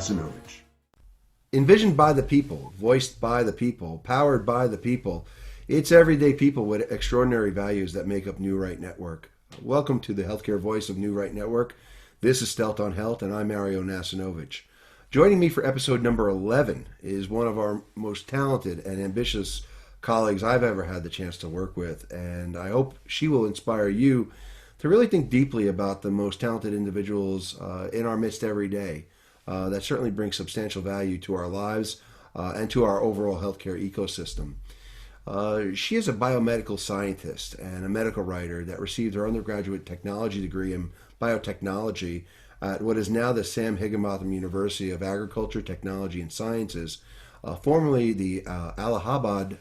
Nasinovich. Envisioned by the people, voiced by the people, powered by the people, it's everyday people with extraordinary values that make up New Right Network. Welcome to the healthcare voice of New Right Network. This is Stealth on Health, and I'm Mario Nasinovich. Joining me for episode number 11 is one of our most talented and ambitious colleagues I've ever had the chance to work with, and I hope she will inspire you to really think deeply about the most talented individuals in our midst every day. That certainly brings substantial value to our lives and to our overall healthcare ecosystem. She is a biomedical scientist and a medical writer that received her undergraduate technology degree in biotechnology at what is now the Sam Higginbotham University of Agriculture, Technology, and Sciences, formerly the Allahabad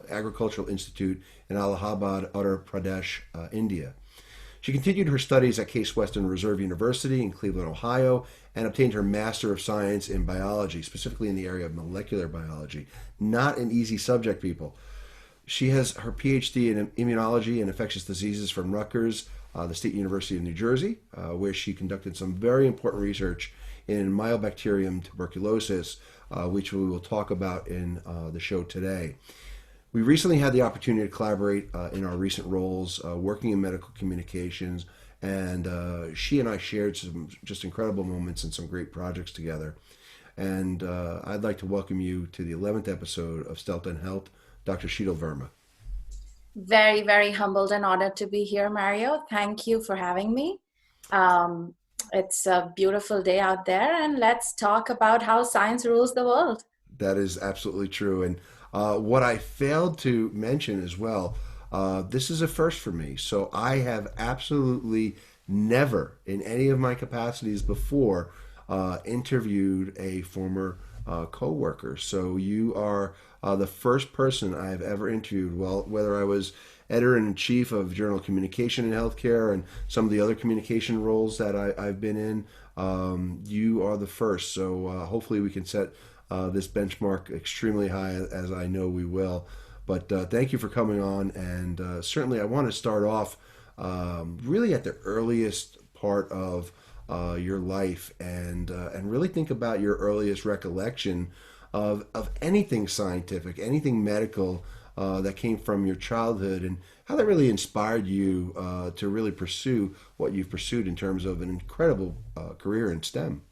Agricultural Institute in Allahabad, Uttar Pradesh, India. She continued her studies at Case Western Reserve University in Cleveland, Ohio, and obtained her Master of Science in Biology, specifically in the area of molecular biology. Not an easy subject, people. She has her PhD in immunology and infectious diseases from Rutgers, the State University of New Jersey, where she conducted some very important research in Mycobacterium tuberculosis, which we will talk about in the show today. We recently had the opportunity to collaborate in our recent roles, working in medical communications, and she and I shared some just incredible moments and some great projects together. And I'd like to welcome you to the 11th episode of Stealth and Health, Dr. Sheetal Verma. Very, very humbled and honored to be here, Mario. Thank you for having me. It's a beautiful day out there, and let's talk about how science rules the world. That is absolutely true. And what I failed to mention as well, this is a first for me. So I have absolutely never, in any of my capacities before, interviewed a former co-worker. So you are the first person I've ever interviewed. Well, whether I was editor-in-chief of Journal of Communication in Healthcare and some of the other communication roles that I've been in, you are the first. So hopefully we can set this benchmark extremely high, as I know we will. But thank you for coming on, and certainly I want to start off really at the earliest part of your life, and really think about your earliest recollection of anything scientific, anything medical that came from your childhood, and how that really inspired you to really pursue what you've pursued in terms of an incredible career in STEM.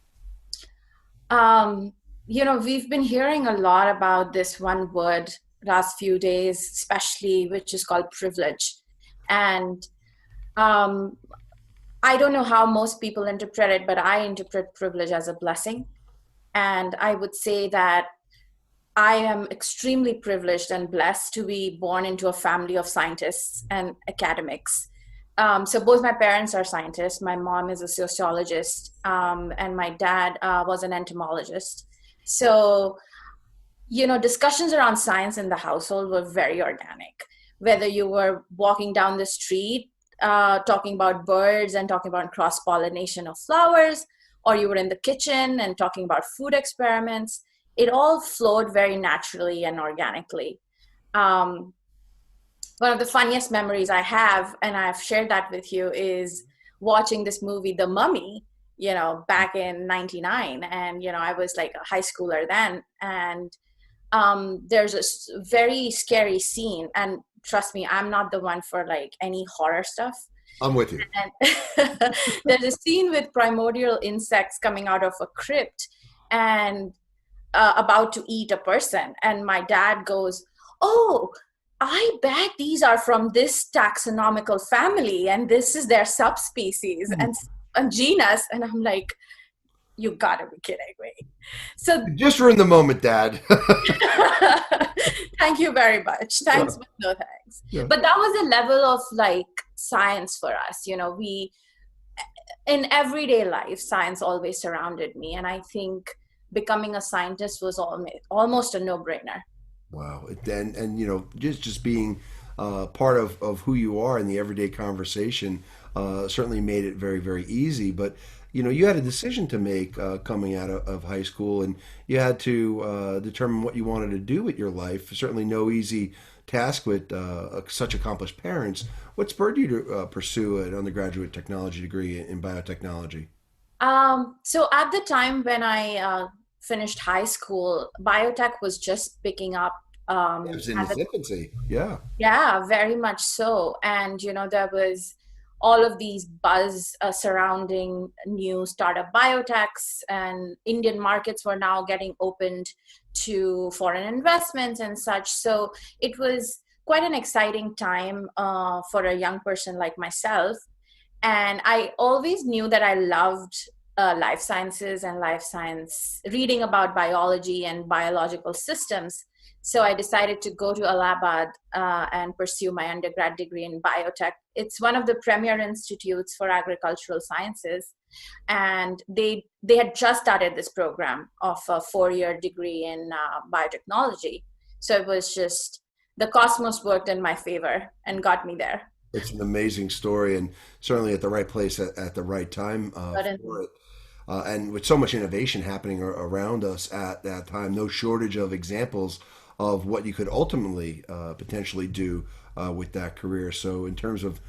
We've been hearing a lot about this one word last few days, especially, which is called privilege. And I don't know how most people interpret it, but I interpret privilege as a blessing. And I would say that I am extremely privileged and blessed to be born into a family of scientists and academics. So both my parents are scientists. My mom is a sociologist, and my dad was an entomologist. So, discussions around science in the household were very organic. Whether you were walking down the street, talking about birds and talking about cross-pollination of flowers, or you were in the kitchen and talking about food experiments, it all flowed very naturally and organically. One of the funniest memories I have, and I've shared that with you, is watching this movie, The Mummy, back in 99. And, I was like a high schooler then. And there's a very scary scene. And trust me, I'm not the one for like any horror stuff. I'm with you. And there's a scene with primordial insects coming out of a crypt and about to eat a person. And my dad goes, "Oh, I bet these are from this taxonomical family, and this is their subspecies and genus." And I'm like, "You gotta be kidding me." So just ruined the moment, Dad. Thank you very much. Thanks, but no thanks. Yeah. But that was a level of like science for us. We in everyday life, science always surrounded me, and I think becoming a scientist was almost a no-brainer. Wow. And just being part of who you are in the everyday conversation certainly made it very, very easy. But, you had a decision to make coming out of high school, and you had to determine what you wanted to do with your life. Certainly no easy task with such accomplished parents. What spurred you to pursue an undergraduate technology degree in biotechnology? So at the time when I finished high school, biotech was just picking up. It was in As a its infancy. Yeah. Yeah, very much so. And, there was all of these buzz surrounding new startup biotechs, and Indian markets were now getting opened to foreign investments and such. So it was quite an exciting time for a young person like myself. And I always knew that I loved life sciences and life science, reading about biology and biological systems. So I decided to go to Allahabad and pursue my undergrad degree in biotech. It's one of the premier institutes for agricultural sciences, and they had just started this program of a 4-year degree in biotechnology. So it was just the cosmos worked in my favor and got me there. It's an amazing story, and certainly at the right place at the right time Suddenly. for it. And with so much innovation happening around us at that time, no shortage of examples of what you could ultimately potentially do with that career. So, in terms of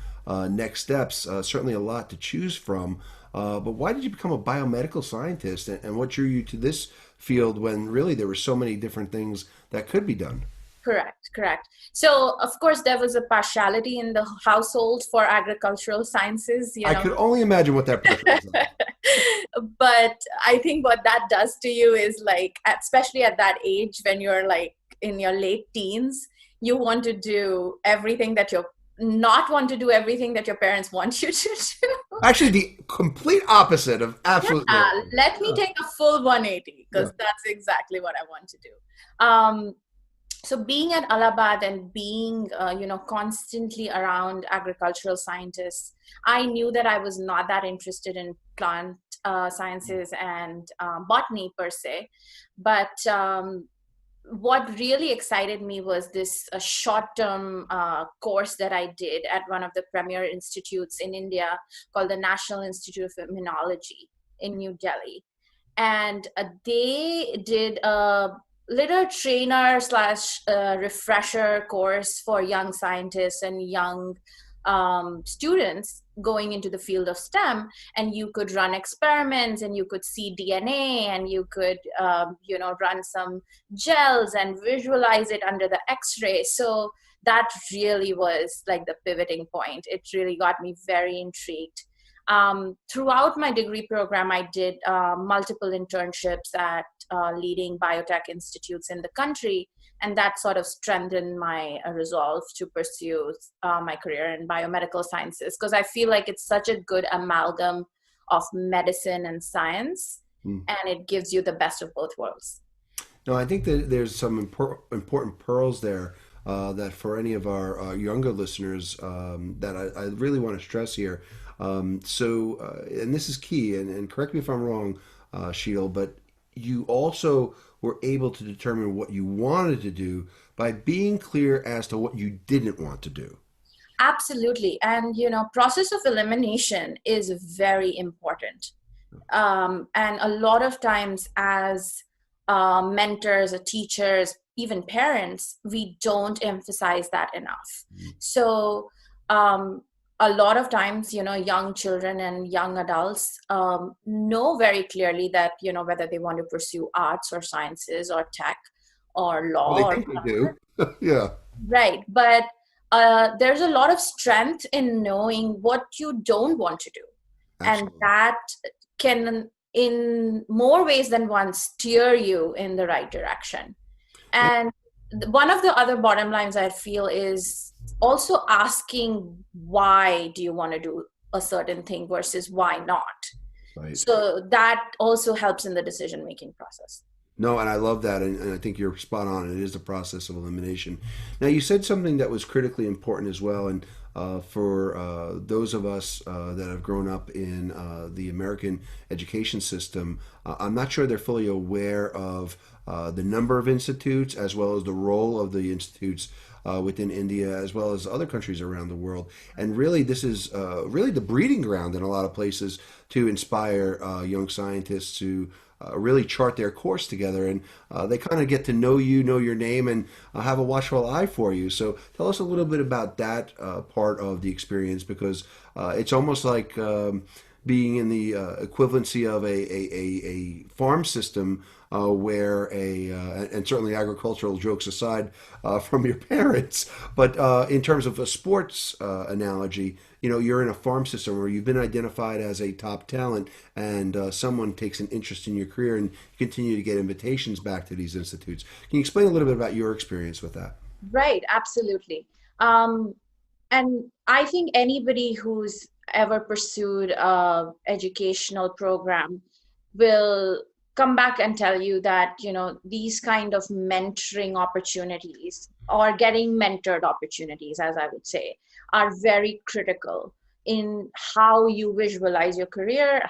next steps, certainly a lot to choose from. But why did you become a biomedical scientist, and what drew you to this field when really there were so many different things that could be done? Correct, correct. So, of course, there was a partiality in the household for agricultural sciences, I could only imagine what that pressure was like. But I think what that does to you is like, especially at that age when you're like in your late teens, you want to do everything that you're not want to do everything that your parents want you to do. Actually, the complete opposite of absolutely everything. Let me Yeah, take a full 180 yeah. because that's exactly what I want to do. So being at Allahabad and being, constantly around agricultural scientists, I knew that I was not that interested in plant sciences and botany per se. But what really excited me was this short-term course that I did at one of the premier institutes in India called the National Institute of Immunology in New Delhi. And they did a little trainer slash refresher course for young scientists and young students going into the field of STEM. And you could run experiments, and you could see DNA, and you could run some gels and visualize it under the X-ray. So that really was like the pivoting point. It really got me very intrigued. Throughout my degree program, I did multiple internships at leading biotech institutes in the country, and that sort of strengthened my resolve to pursue my career in biomedical sciences, because I feel like it's such a good amalgam of medicine and science, Hmm. and it gives you the best of both worlds. No, I think that there's some important pearls there that for any of our younger listeners that I really want to stress here. And this is key, and correct me if I'm wrong, Sheetal, but you also were able to determine what you wanted to do by being clear as to what you didn't want to do. Absolutely. And, process of elimination is very important. And a lot of times as mentors or teachers, even parents, we don't emphasize that enough. So um, a lot of times, young children and young adults know very clearly that, whether they want to pursue arts or sciences or tech or Well, they law or think they do. Yeah, right. But there's a lot of strength in knowing what you don't want to do. And absolutely. that can, in more ways than one, steer you in the right direction. And, And one of the other bottom lines I feel is also asking why do you want to do a certain thing versus why not. right. So that also helps in the decision making process. No, and I love that, and I think you're spot on. It is the process of elimination. Now, you said something that was critically important as well, and for those of us that have grown up in the American education system, I'm not sure they're fully aware of the number of institutes as well as the role of the institutes within India as well as other countries around the world. And really, this is really the breeding ground in a lot of places to inspire young scientists to really chart their course together, and they kind of get to know you, know your name, and have a watchful eye for you. So tell us a little bit about that part of the experience, because it's almost like being in the equivalency of a farm system where and certainly agricultural jokes aside from your parents, but in terms of a sports analogy, you're in a farm system where you've been identified as a top talent, and someone takes an interest in your career, and you continue to get invitations back to these institutes. Can you explain a little bit about your experience with that? Right, absolutely. Um, and I think anybody who's ever pursued a educational program will come back and tell you that, these kind of mentoring opportunities or getting mentored opportunities, as I would say, are very critical in how you visualize your career,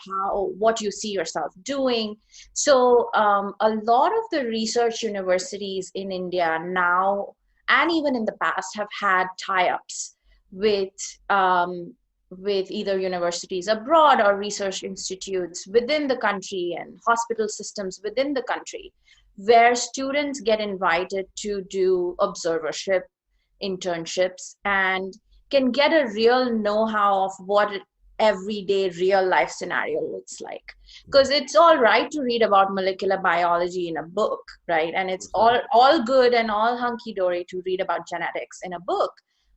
what you see yourself doing. So a lot of the research universities in India now, and even in the past, have had tie-ups with with either universities abroad or research institutes within the country and hospital systems within the country, where students get invited to do observership internships and can get a real know-how of what everyday real life scenario looks like. Because it's all right to read about molecular biology in a book, right? And it's all good and all hunky-dory to read about genetics in a book.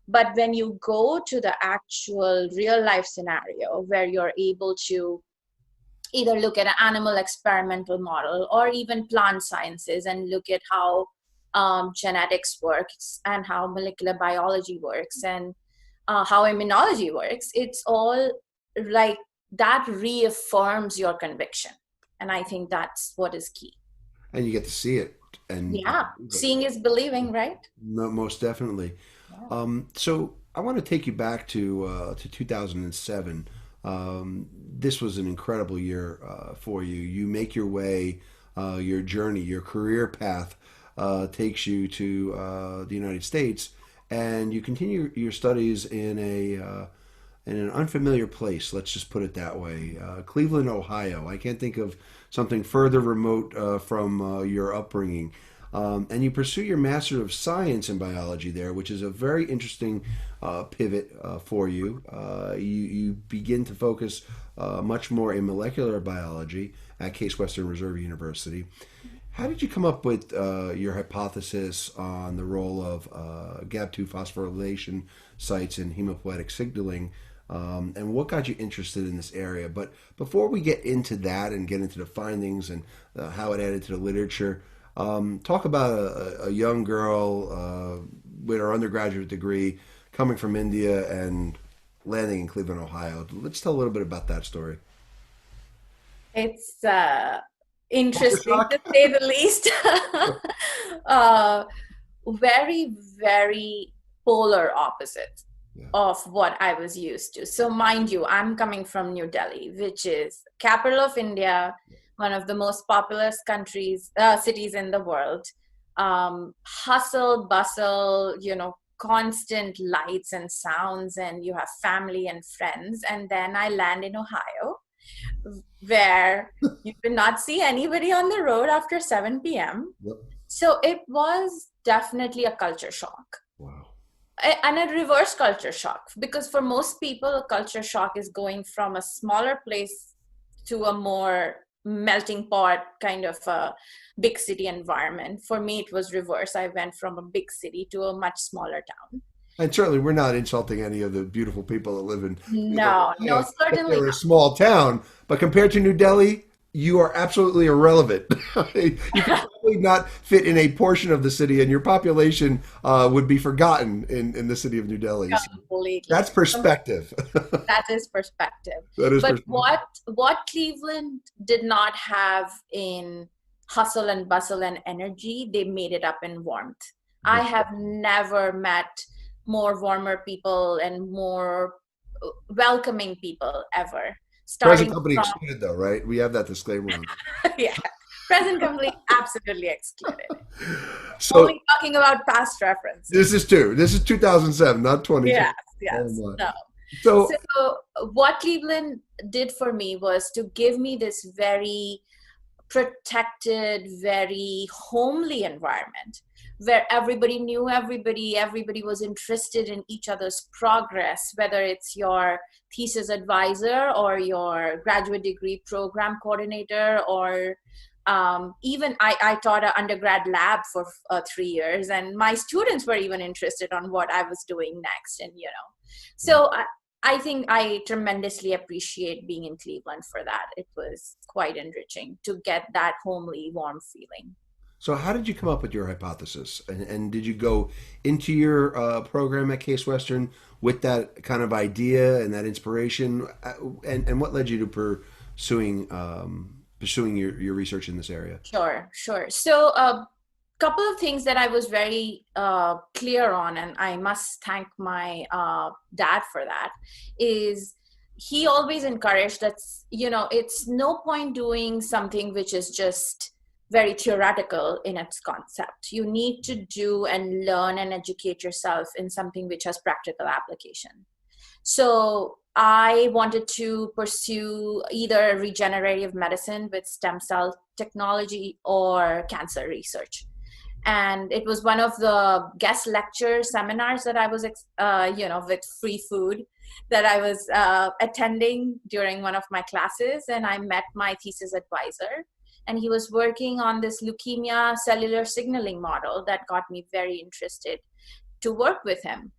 But when you go to the actual real life scenario where you're able to either look at an animal experimental model or even plant sciences and look at how genetics works and how molecular biology works and how immunology works, it's all like that reaffirms your conviction. And I think that's what is key. And you get to see it, and Yeah, seeing is believing, right? most definitely. Yeah. So I want to take you back to 2007. This was an incredible year for you. You make your way, your journey, your career path takes you to the United States, and you continue your studies in an unfamiliar place. Let's just put it that way. Cleveland, Ohio. I can't think of something further remote from your upbringing. And you pursue your Master of Science in biology there, which is a very interesting pivot for you. You begin to focus much more in molecular biology at Case Western Reserve University. How did you come up with your hypothesis on the role of GAP2 phosphorylation sites in hematopoietic signaling? And what got you interested in this area? But before we get into that and get into the findings and how it added to the literature, talk about a young girl with her undergraduate degree coming from India and landing in Cleveland, Ohio. Let's tell a little bit about that story. It's Culture interesting to shock? say the least. uh, very, very polar opposite Yeah. of what I was used to. So, mind you, I'm coming from New Delhi, which is capital of India, one of the most populous cities in the world. Hustle, bustle, constant lights and sounds, and you have family and friends. And then I land in Ohio, where you could not see anybody on the road after 7 p.m. Yep. So it was definitely a culture shock. Wow. And a reverse culture shock, because for most people, a culture shock is going from a smaller place to a more melting pot kind of a big city environment. For me, it was reverse. I went from a big city to a much smaller town. And certainly, we're not insulting any of the beautiful people that live in Cleveland, No, no, Ohio, but certainly they're a not. small town. But compared to New Delhi, you are absolutely irrelevant. You could probably not fit in a portion of the city, and your population would be forgotten in the city of New Delhi. So Completely. that's perspective. That is perspective. That is But perspective. what Cleveland did not have in hustle and bustle and energy, they made it up in warmth. I have never met more warmer people and more welcoming people ever. Present Starting company from excluded, though, right? We have that disclaimer on. yeah, present company absolutely excluded. So Only talking about past references. this is 2007, not 2020. Yes, Oh yes. my. No. So So what Cleveland did for me was to give me this very protected, very homely environment where everybody knew everybody, everybody was interested in each other's progress, whether it's your thesis advisor or your graduate degree program coordinator or Even I taught an undergrad lab for 3 years, and my students were even interested on what I was doing next. And so I think I tremendously appreciate being in Cleveland for that. It was quite enriching to get that homely, warm feeling. So, how did you come up with your hypothesis? And did you go into your program at Case Western with that kind of idea and that inspiration? And what led you to pursuing your research in this area? Sure, sure. So, a couple of things that I was very clear on, and I must thank my dad for that, is he always encouraged that, it's no point doing something which is just very theoretical in its concept. You need to do and learn and educate yourself in something which has practical application. So I wanted to pursue either regenerative medicine with stem cell technology or cancer research. And it was one of the guest lecture seminars that I was, with free food that I was attending during one of my classes. And I met my thesis advisor. And he was working on this leukemia cellular signaling model that got me very interested to work with him.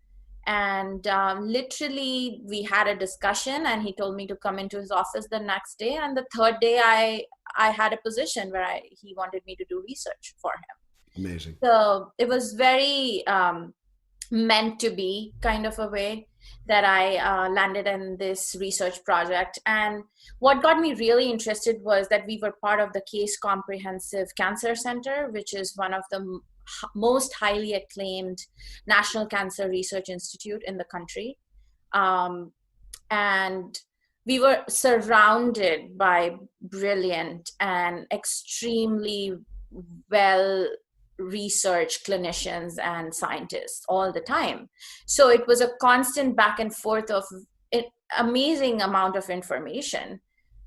And literally we had a discussion, and he told me to come into his office the next day, and the third day I had a position where he wanted me to do research for him. Amazing. So it was very meant to be kind of a way that I landed in this research project. And what got me really interested was that we were part of the Case Comprehensive Cancer Center, which is one of the most highly acclaimed National Cancer Research Institute in the country. And we were surrounded by brilliant and extremely well researched clinicians and scientists all the time. So it was a constant back and forth of amazing amount of information,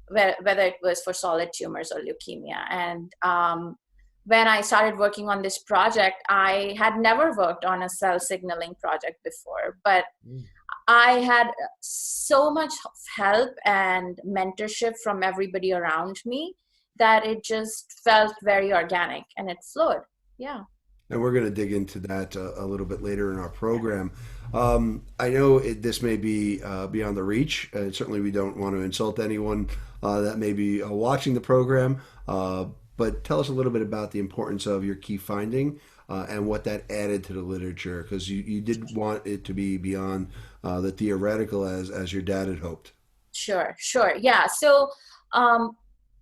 whether it was for solid tumors or leukemia. And when I started working on this project, I had never worked on a cell signaling project before, but I had so much help and mentorship from everybody around me that it just felt very organic and it flowed. Yeah. And we're going to dig into that a little bit later in our program. I know this may be beyond the reach, and certainly we don't want to insult anyone that may be watching the program. But tell us a little bit about the importance of your key finding and what that added to the literature, because you did want it to be beyond the theoretical as your dad had hoped. Sure. Yeah. So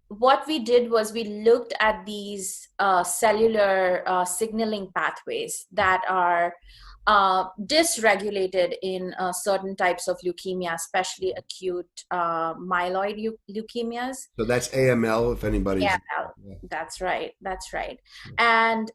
what we did was we looked at these cellular signaling pathways that are dysregulated in certain types of leukemia, especially acute myeloid leukemias. So that's AML, if anybody's. Yeah, that's right. And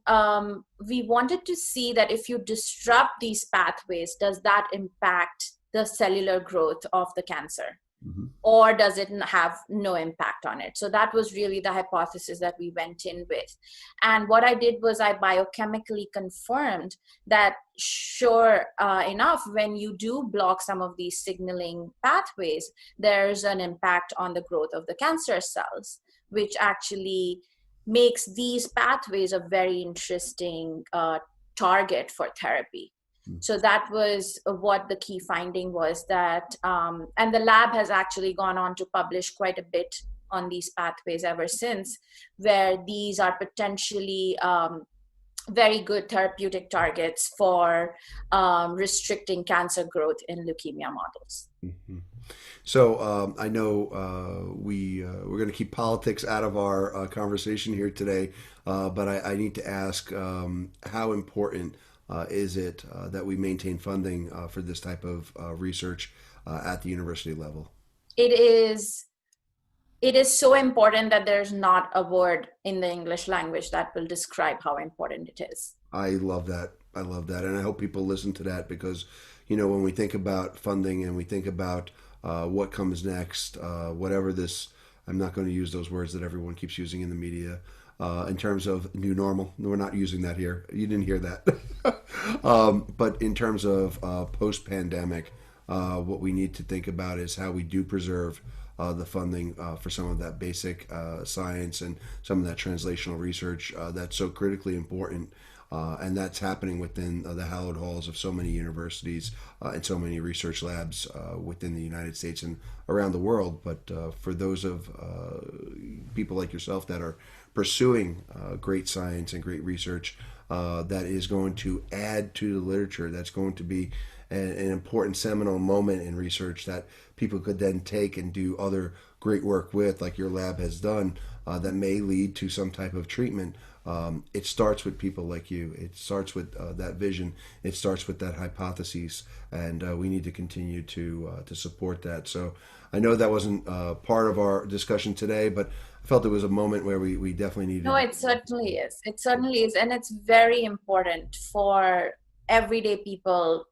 we wanted to see that if you disrupt these pathways, does that impact the cellular growth of the cancer? Mm-hmm. Or does it have no impact on it? So that was really the hypothesis that we went in with. And what I did was I biochemically confirmed that sure enough, when you do block some of these signaling pathways, there's an impact on the growth of the cancer cells, which actually makes these pathways a very interesting target for therapy. So that was what the key finding was, that, and the lab has actually gone on to publish quite a bit on these pathways ever since, where these are potentially very good therapeutic targets for restricting cancer growth in leukemia models. Mm-hmm. So I know we're going to keep politics out of our conversation here today, but I need to ask how important is it that we maintain funding for this type of research at the university level? It is so important that there's not a word in the English language that will describe how important it is. I love that. And I hope people listen to that, because, when we think about funding and we think about what comes next, whatever this, I'm not going to use those words that everyone keeps using in the media, in terms of new normal. We're not using that here. You didn't hear that. But in terms of post-pandemic, what we need to think about is how we do preserve the funding for some of that basic science and some of that translational research that's so critically important. And that's happening within the hallowed halls of so many universities and so many research labs within the United States and around the world. But for those of people like yourself that are pursuing great science and great research that is going to add to the literature, that's going to be an important seminal moment in research that people could then take and do other great work with, like your lab has done, that may lead to some type of treatment. It starts with people like you. It starts with that vision. It starts with that hypothesis, and we need to continue to support that. So I know that wasn't part of our discussion today, but I felt it was a moment where we definitely No, needed. it certainly is. It certainly is. And it's very important for everyday people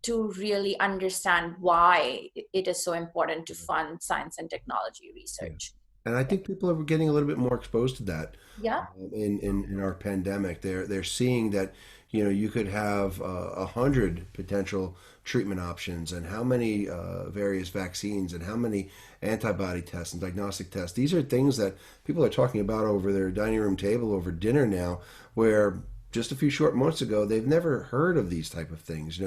to really understand why it is so important to fund science and technology Yeah. research. And I think people are getting a little bit more exposed to that Yeah, in our pandemic. They're seeing that you could have 100 potential treatment options and how many various vaccines and how many antibody tests and diagnostic tests. These are things that people are talking about over their dining room table over dinner now, where just a few short months ago they've never heard of these type of things.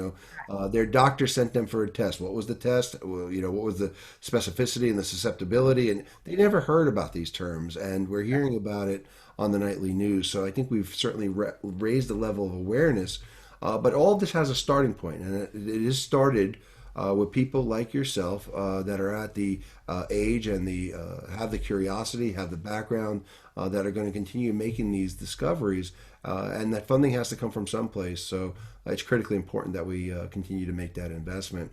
Their doctor sent them for a test. What was the test? Well, what was the specificity and the susceptibility? And they never heard about these terms, and we're hearing about it on the nightly news. So I think we've certainly raised the level of awareness. But all of this has a starting point, and it is started with people like yourself that are at the age and the have the curiosity, have the background, that are going to continue making these discoveries, and that funding has to come from someplace. So it's critically important that we continue to make that investment.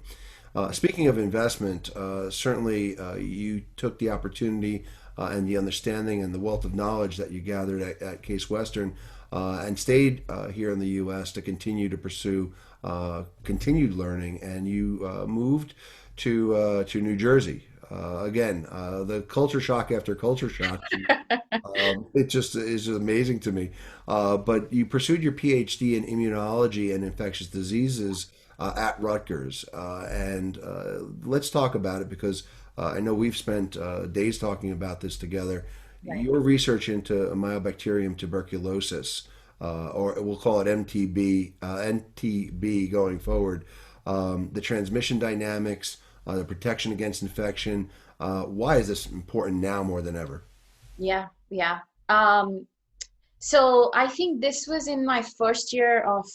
Speaking of investment, certainly you took the opportunity and the understanding and the wealth of knowledge that you gathered at Case Western and stayed here in the U.S. to continue to pursue continued learning. And you moved to New Jersey. Again, the culture shock after culture shock. It just is just amazing to me. But you pursued your PhD in immunology and infectious diseases at Rutgers. And let's talk about it because I know we've spent days talking about this together. right. Your research into mycobacterium tuberculosis, or we'll call it NTB going forward, the transmission dynamics, the protection against infection. Why is this important now more than ever? Yeah, yeah. So I think this was in my first year of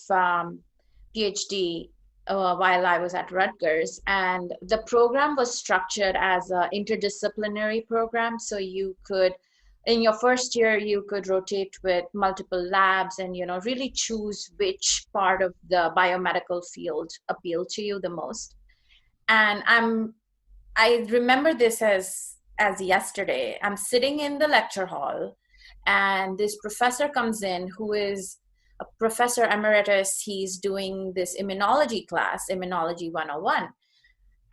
PhD while I was at Rutgers, and the program was structured as an interdisciplinary program. So you could, in your first year, you could rotate with multiple labs and really choose which part of the biomedical field appealed to you the most. And I remember this as yesterday. I'm sitting in the lecture hall, and this professor comes in who is a professor emeritus. He's doing this immunology class, Immunology 101.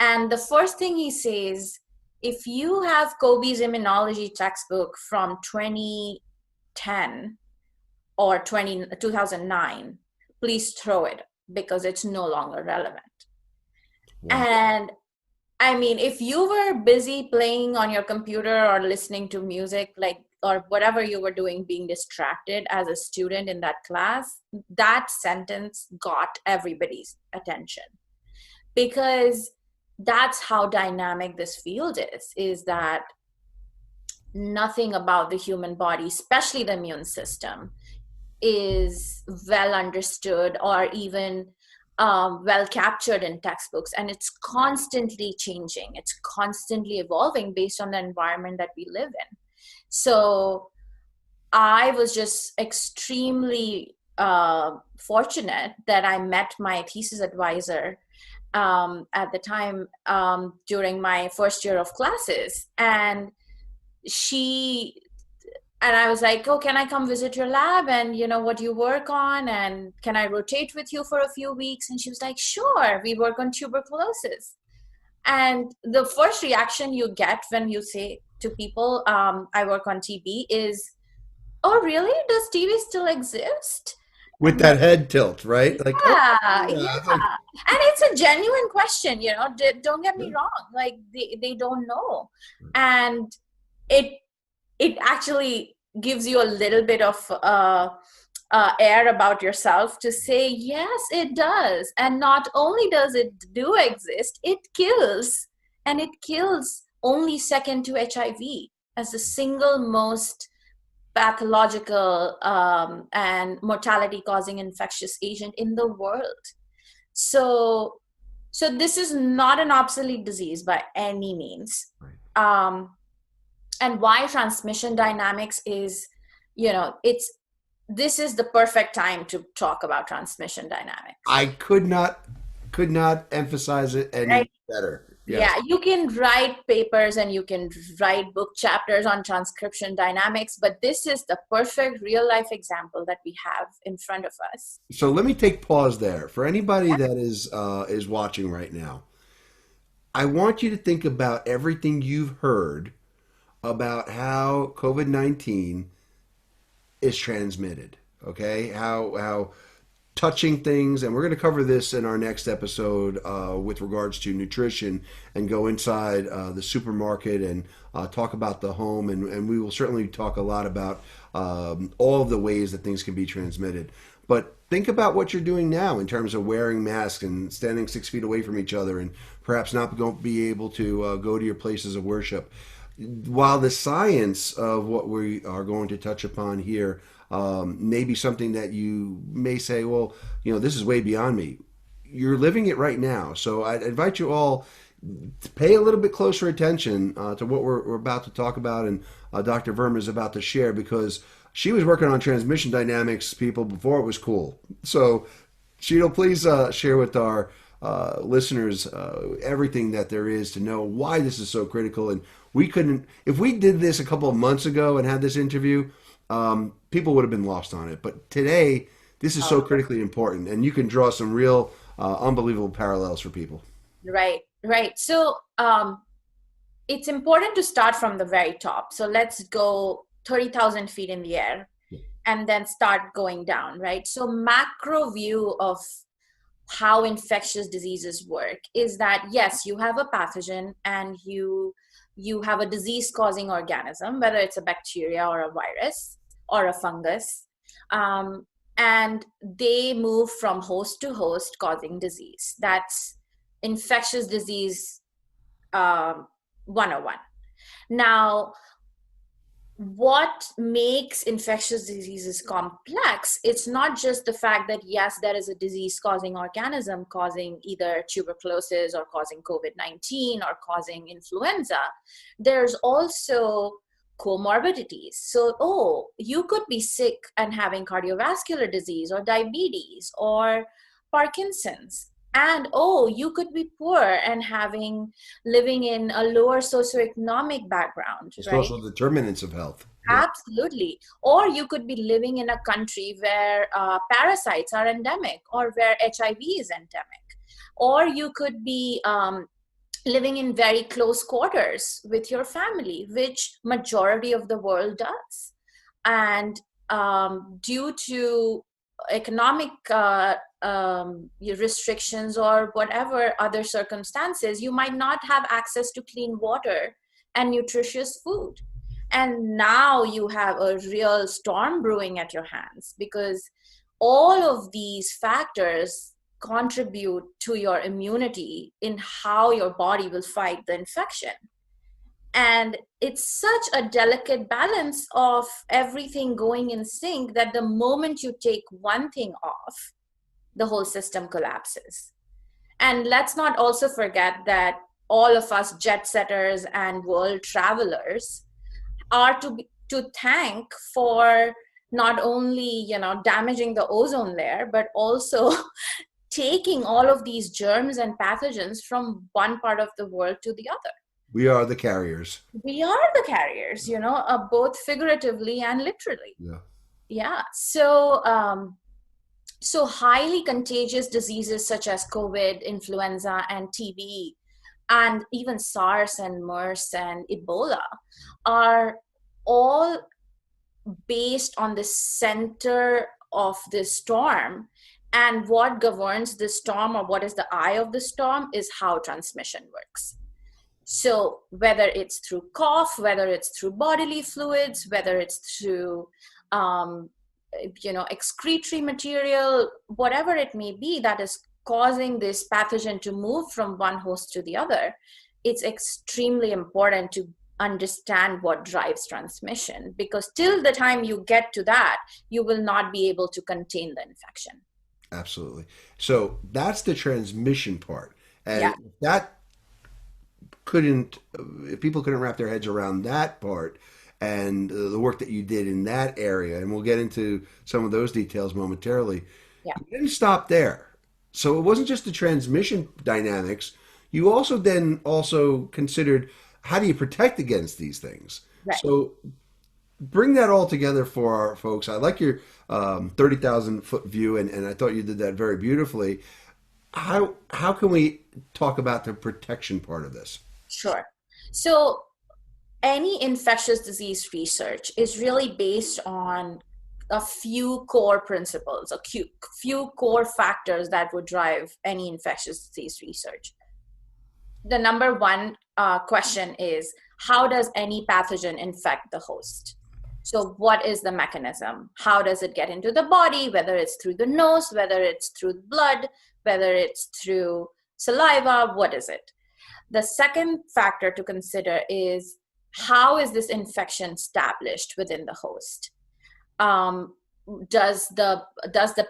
And the first thing he says, if you have Kobe's immunology textbook from 2010 or 2009, please throw it because it's no longer relevant. Wow. And I mean, if you were busy playing on your computer or listening to music, like, or whatever you were doing, being distracted as a student in that class, that sentence got everybody's attention because that's how dynamic this field is that nothing about the human body, especially the immune system, is well understood or even well captured in textbooks, and it's constantly changing, it's constantly evolving based on the environment that we live in. So I was just extremely fortunate that I met my thesis advisor at the time during my first year of classes, and she and I was like, oh, can I come visit your lab and what you work on, and can I rotate with you for a few weeks? And she was like, sure, we work on tuberculosis. And the first reaction you get when you say to people, I work on TB, is, oh, really? Does TB still exist? with that head tilt, right? Like, oh, Yeah, yeah. It's like, yeah. And it's a genuine question, you know, don't get yeah. me wrong. Like they don't know. And it it actually gives you a little bit of air about yourself to say, yes, it does. And not only does it do exist, it kills. And it kills only second to HIV as the single most pathological and mortality causing infectious agent in the world. So, so this is not an obsolete disease by any means. Right. Um, and why transmission dynamics is, you know, it's this is the perfect time to talk about transmission dynamics. I could not emphasize it any Right? better. Yes. Yeah, you can write papers and you can write book chapters on transcription dynamics, but this is the perfect real life example that we have in front of us. So let me take pause there for anybody that is watching right now. I want you to think about everything you've heard about how COVID-19 is transmitted. Okay, how touching things, and we're going to cover this in our next episode with regards to nutrition and go inside the supermarket and talk about the home, and we will certainly talk a lot about all of the ways that things can be transmitted. But think about what you're doing now in terms of wearing masks and standing 6 feet away from each other and perhaps not going to be able to go to your places of worship. While the science of what we are going to touch upon here may be something that you may say, well, you know, this is way beyond me. You're living it right now. So I invite you all to pay a little bit closer attention to what we're about to talk about and Dr. Verma is about to share because she was working on transmission dynamics, people, before it was cool. So, Sheetal, please share with our listeners everything that there is to know why this is so critical. And we couldn't, if we did this a couple of months ago and had this interview, people would have been lost on it. But today, this is so critically important, and you can draw some real unbelievable parallels for people. Right, right. So it's important to start from the very top. So let's go 30,000 feet in the air and then start going down, right? So macro view of how infectious diseases work is that yes, you have a pathogen and you have a disease causing organism, whether it's a bacteria or a virus or a fungus, um, and they move from host to host causing disease. That's infectious disease um, 101. Now, what makes infectious diseases complex, it's not just the fact that yes, there is a disease causing organism causing either tuberculosis or causing COVID-19 or causing influenza. There's also comorbidities. So you could be sick and having cardiovascular disease or diabetes or Parkinson's, and you could be poor and having living in a lower socioeconomic background, The right? social determinants of health. Yeah. Absolutely. Or you could be living in a country where parasites are endemic or where HIV is endemic. Or you could be living in very close quarters with your family, which majority of the world does. And due to economic restrictions or whatever other circumstances, you might not have access to clean water and nutritious food. And now you have a real storm brewing at your hands because all of these factors contribute to your immunity in how your body will fight the infection. And it's such a delicate balance of everything going in sync that the moment you take one thing off, the whole system collapses. And let's not also forget that all of us jet setters and world travelers are to thank for not only damaging the ozone layer, but also taking all of these germs and pathogens from one part of the world to the other. We are the carriers. We are the carriers, both figuratively and literally. Yeah. Yeah. So highly contagious diseases such as COVID, influenza, and TB, and even SARS and MERS and Ebola are all based on the center of this storm. And what governs the storm, or what is the eye of the storm, is how transmission works. So whether it's through cough, whether it's through bodily fluids, whether it's through excretory material, whatever it may be that is causing this pathogen to move from one host to the other, it's extremely important to understand what drives transmission, because till the time you get to that, you will not be able to contain the infection. Absolutely. So that's the transmission part. And Yeah. that couldn't, if people couldn't wrap their heads around that part and the work that you did in that area, and we'll get into some of those details momentarily, Yeah. you didn't stop there. So it wasn't just the transmission dynamics. You also then also considered, how do you protect against these things? Right. So bring that all together for our folks. I like your 30,000 foot view, and I thought you did that very beautifully. How can we talk about the protection part of this? Sure. So any infectious disease research is really based on a few core principles, a few core factors that would drive any infectious disease research. The number one question is, how does any pathogen infect the host? So what is the mechanism? How does it get into the body, whether it's through the nose, whether it's through blood, whether it's through saliva, what is it? The second factor to consider is, how is this infection established within the host? Does the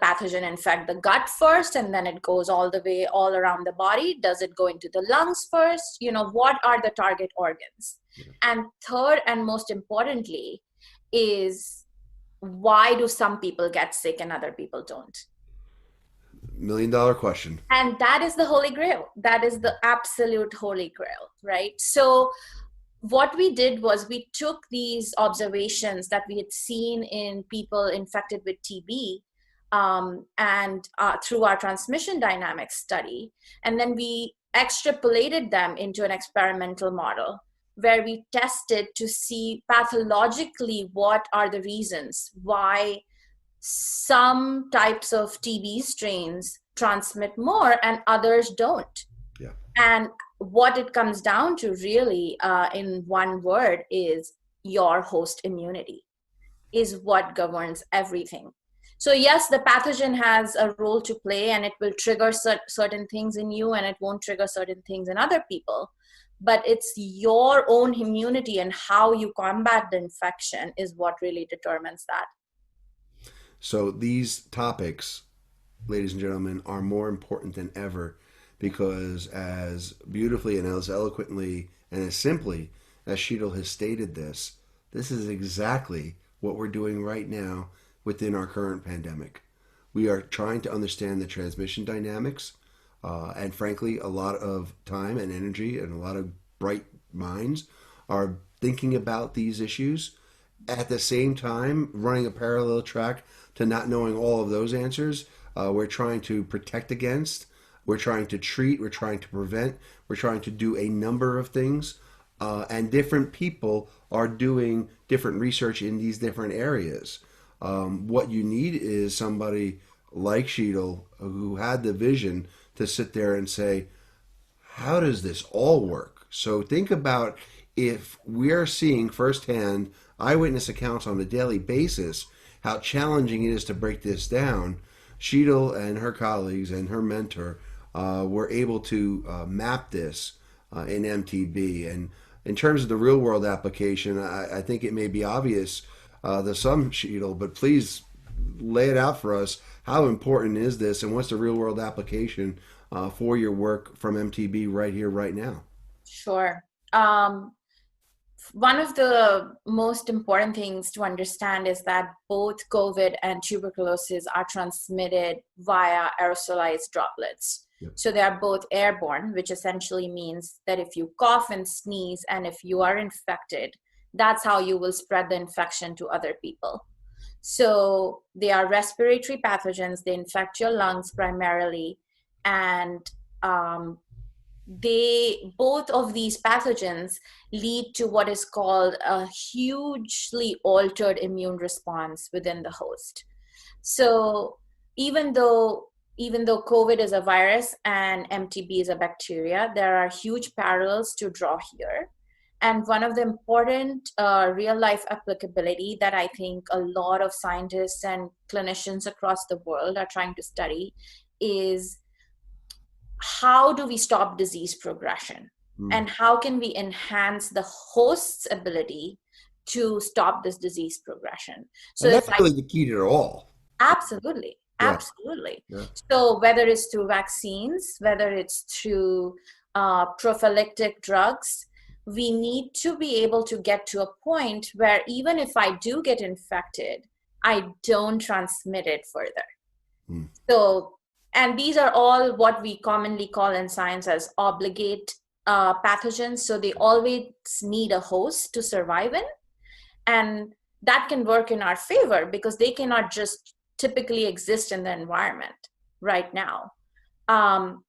pathogen infect the gut first and then it goes all the way all around the body? Does it go into the lungs first? What are the target organs? And third, and most importantly, is, why do some people get sick and other people don't? $1 million question. And that is the holy grail. That is the absolute holy grail, right? So what we did was, we took these observations that we had seen in people infected with TB, and through our transmission dynamics study, and then we extrapolated them into an experimental model where we tested to see pathologically what are the reasons why some types of TB strains transmit more and others don't. Yeah. And what it comes down to really, in one word, is your host immunity is what governs everything. So yes, the pathogen has a role to play, and it will trigger certain things in you, and it won't trigger certain things in other people. But it's your own immunity and how you combat the infection is what really determines that. So these topics, ladies and gentlemen, are more important than ever, because as beautifully and as eloquently and as simply as Sheetal has stated this is exactly what we're doing right now within our current pandemic. We are trying to understand the transmission dynamics, and frankly, a lot of time and energy and a lot of bright minds are thinking about these issues. At the same time, running a parallel track to not knowing all of those answers, we're trying to protect against, we're trying to treat, we're trying to prevent, we're trying to do a number of things, and different people are doing different research in these different areas. What you need is somebody like Sheetal, who had the vision to sit there and say, how does this all work? So think about, if we're seeing firsthand eyewitness accounts on a daily basis, how challenging it is to break this down. Sheetal and her colleagues and her mentor were able to map this in MTB. And in terms of the real world application, I think it may be obvious to some, Sheetal, but please lay it out for us. How important is this, and what's the real world application for your work from MTB right here, right now? Sure. One of the most important things to understand is that both COVID and tuberculosis are transmitted via aerosolized droplets. Yep. So they are both airborne, which essentially means that if you cough and sneeze and if you are infected, that's how you will spread the infection to other people. So they are respiratory pathogens. They infect your lungs primarily, and both of these pathogens lead to what is called a hugely altered immune response within the host. So even though even though COVID is a virus and MTB is a bacteria, there are huge parallels to draw here. And one of the important real life applicability that I think a lot of scientists and clinicians across the world are trying to study is how do we stop disease progression? Mm. And how can we enhance the host's ability to stop this disease progression? So And if that's I really the key to it all. Absolutely. Yeah, Absolutely. yeah. So, whether it's through vaccines, whether it's through prophylactic drugs, we need to be able to get to a point where even if I do get infected, I don't transmit it further. Mm. So, and these are all what we commonly call in science as obligate pathogens. So, they always need a host to survive in, and that can work in our favor because they cannot just typically exist in the environment right now. um,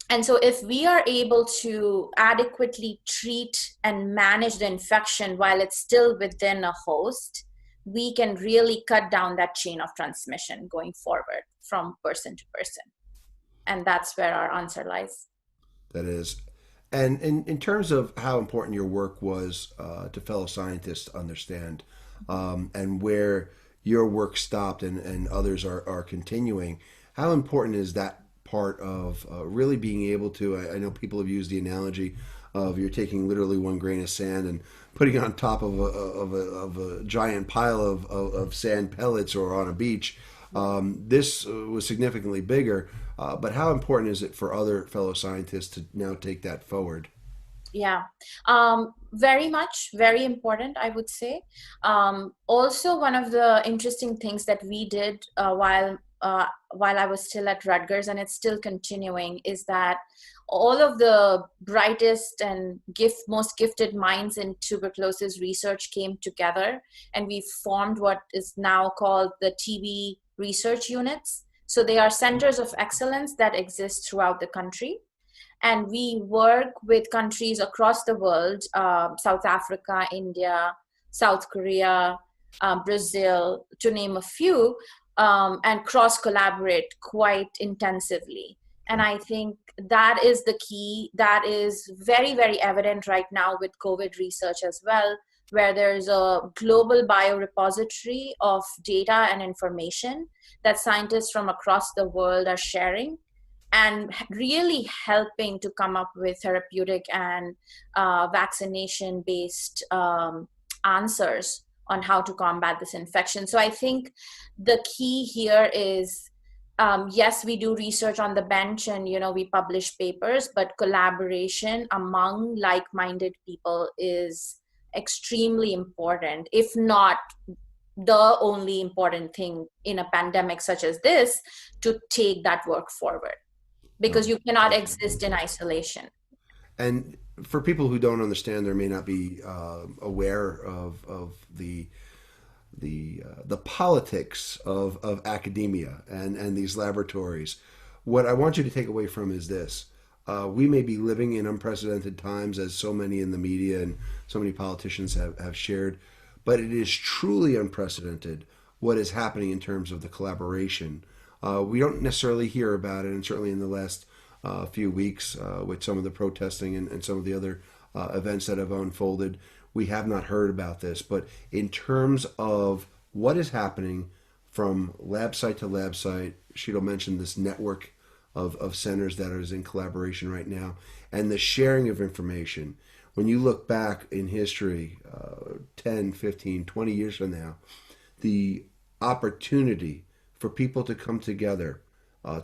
and so if we are able to adequately treat and manage the infection while it's still within a host, we can really cut down that chain of transmission going forward from person to person. And that's where our answer lies. That is. And in terms of how important your work was to fellow scientists to understand, and where your work stopped and others are continuing, how important is that part of really being able to? I know people have used the analogy of you're taking literally one grain of sand and putting it on top of a giant pile of sand pellets or on a beach. This was significantly bigger, but how important is it for other fellow scientists to now take that forward? Yeah, very much, very important, I would say. Also, one of the interesting things that we did while I was still at Rutgers, and it's still continuing, is that all of the brightest and most gifted minds in tuberculosis research came together, and we formed what is now called the TB research units. So they are centers of excellence that exist throughout the country, and we work with countries across the world, South Africa, India, South Korea, Brazil, to name a few, and cross collaborate quite intensively. And I think that is the key. That is very, very evident right now with COVID research as well, where there's a global biorepository of data and information that scientists from across the world are sharing and really helping to come up with therapeutic and vaccination based answers on how to combat this infection. So I think the key here is, yes, we do research on the bench and we publish papers, but collaboration among like-minded people is extremely important, if not the only important thing in a pandemic such as this, to take that work forward, because No, you cannot absolutely. exist in isolation. And for people who don't understand, there may not be aware of the politics of academia and these laboratories. What I want you to take away from is this: we may be living in unprecedented times, as so many in the media and so many politicians have shared, but it is truly unprecedented what is happening in terms of the collaboration. We don't necessarily hear about it, and certainly in the last few weeks with some of the protesting and some of the other events that have unfolded, we have not heard about this. But in terms of what is happening from lab site to lab site, Sheetal mentioned this network of centers that is in collaboration right now, and the sharing of information. When you look back in history, 10, 15, 20 years from now, the opportunity for people to come together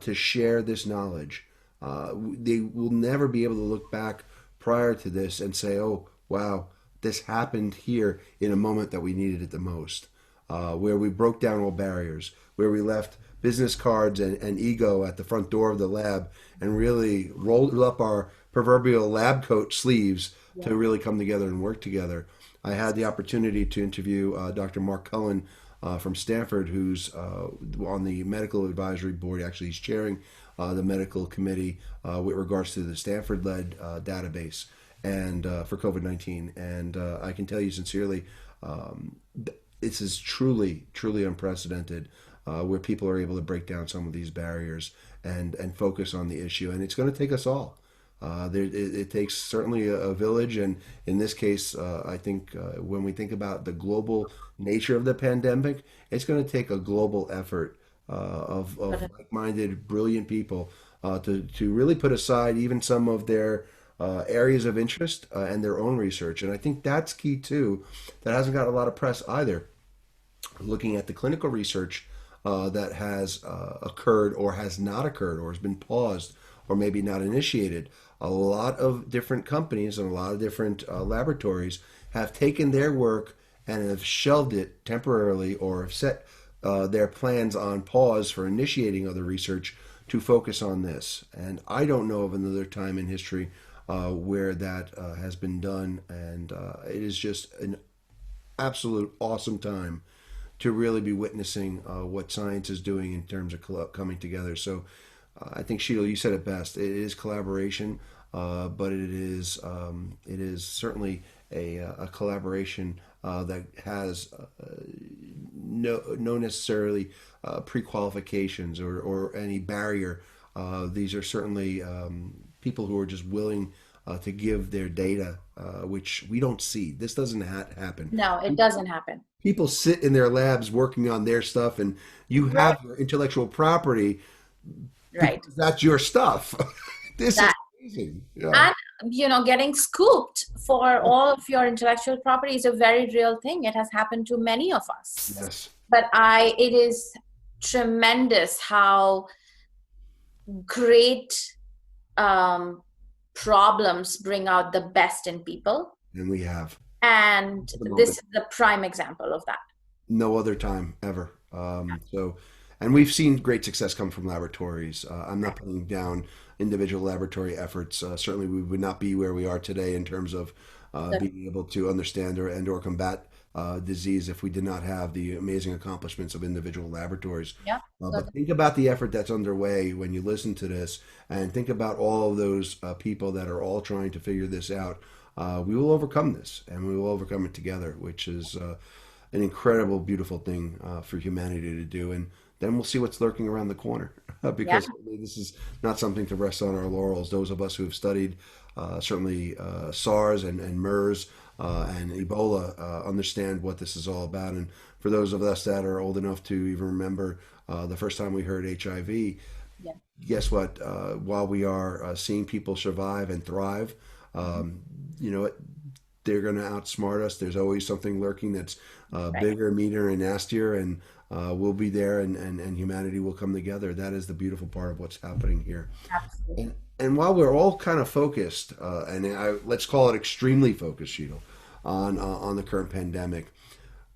to share this knowledge, they will never be able to look back prior to this and say, oh, wow, this happened here in a moment that we needed it the most, where we broke down all barriers, where we left business cards and ego at the front door of the lab and really rolled up our proverbial lab coat sleeves to Yeah. really come together and work together. I had the opportunity to interview Dr. Mark Cullen from Stanford, who's on the medical advisory board. Actually, he's chairing the medical committee with regards to the Stanford-led database and for COVID-19. And I can tell you sincerely, this is truly, truly unprecedented. where people are able to break down some of these barriers and focus on the issue. And it's going to take us all. It takes certainly a village, and in this case, I think when we think about the global nature of the pandemic, it's going to take a global effort of like-minded, brilliant people to really put aside even some of their areas of interest and their own research. And I think that's key too. That hasn't got a lot of press either. Looking at the clinical research that has occurred or has not occurred or has been paused or maybe not initiated, a lot of different companies and a lot of different laboratories have taken their work and have shelved it temporarily or have set their plans on pause for initiating other research to focus on this. And I don't know of another time in history where that has been done. And it is just an absolute awesome time to really be witnessing what science is doing in terms of coming together. So I think Sheetal, you said it best. It is collaboration, but it is certainly a collaboration that has no necessarily pre-qualifications or any barrier. These are certainly people who are just willing to give their data, which we don't see. This doesn't happen. No, it doesn't happen. People sit in their labs working on their stuff, and you Right. have your intellectual property Right. because that's your stuff. This is That amazing. Yeah. and getting scooped for all of your intellectual property is a very real thing. It has happened to many of us. Yes. But it is tremendous how great um, problems bring out the best in people. And we have And at the this moment is the prime example of that. no other time ever. And we've seen great success come from laboratories. I'm not putting down individual laboratory efforts. Certainly, we would not be where we are today in terms of So, being able to understand or combat disease if we did not have the amazing accomplishments of individual laboratories. yeah. So, But think about the effort that's underway when you listen to this, and think about all of those people that are all trying to figure this out. We will overcome this, and we will overcome it together, which is an incredible, beautiful thing for humanity to do. And then we'll see what's lurking around the corner, yeah. because this is not something to rest on our laurels. Those of us who have studied certainly SARS and MERS and Ebola understand what this is all about. And for those of us that are old enough to even remember the first time we heard HIV, Yeah. guess what? While we are seeing people survive and thrive, Mhm. um, you know what? They're going to outsmart us. There's always something lurking that's Right. bigger, meaner, and nastier, and we'll be there, and humanity will come together. That is the beautiful part of what's happening here. Absolutely. And while we're all kind of focused, let's call it extremely focused, Sheetal, on the current pandemic,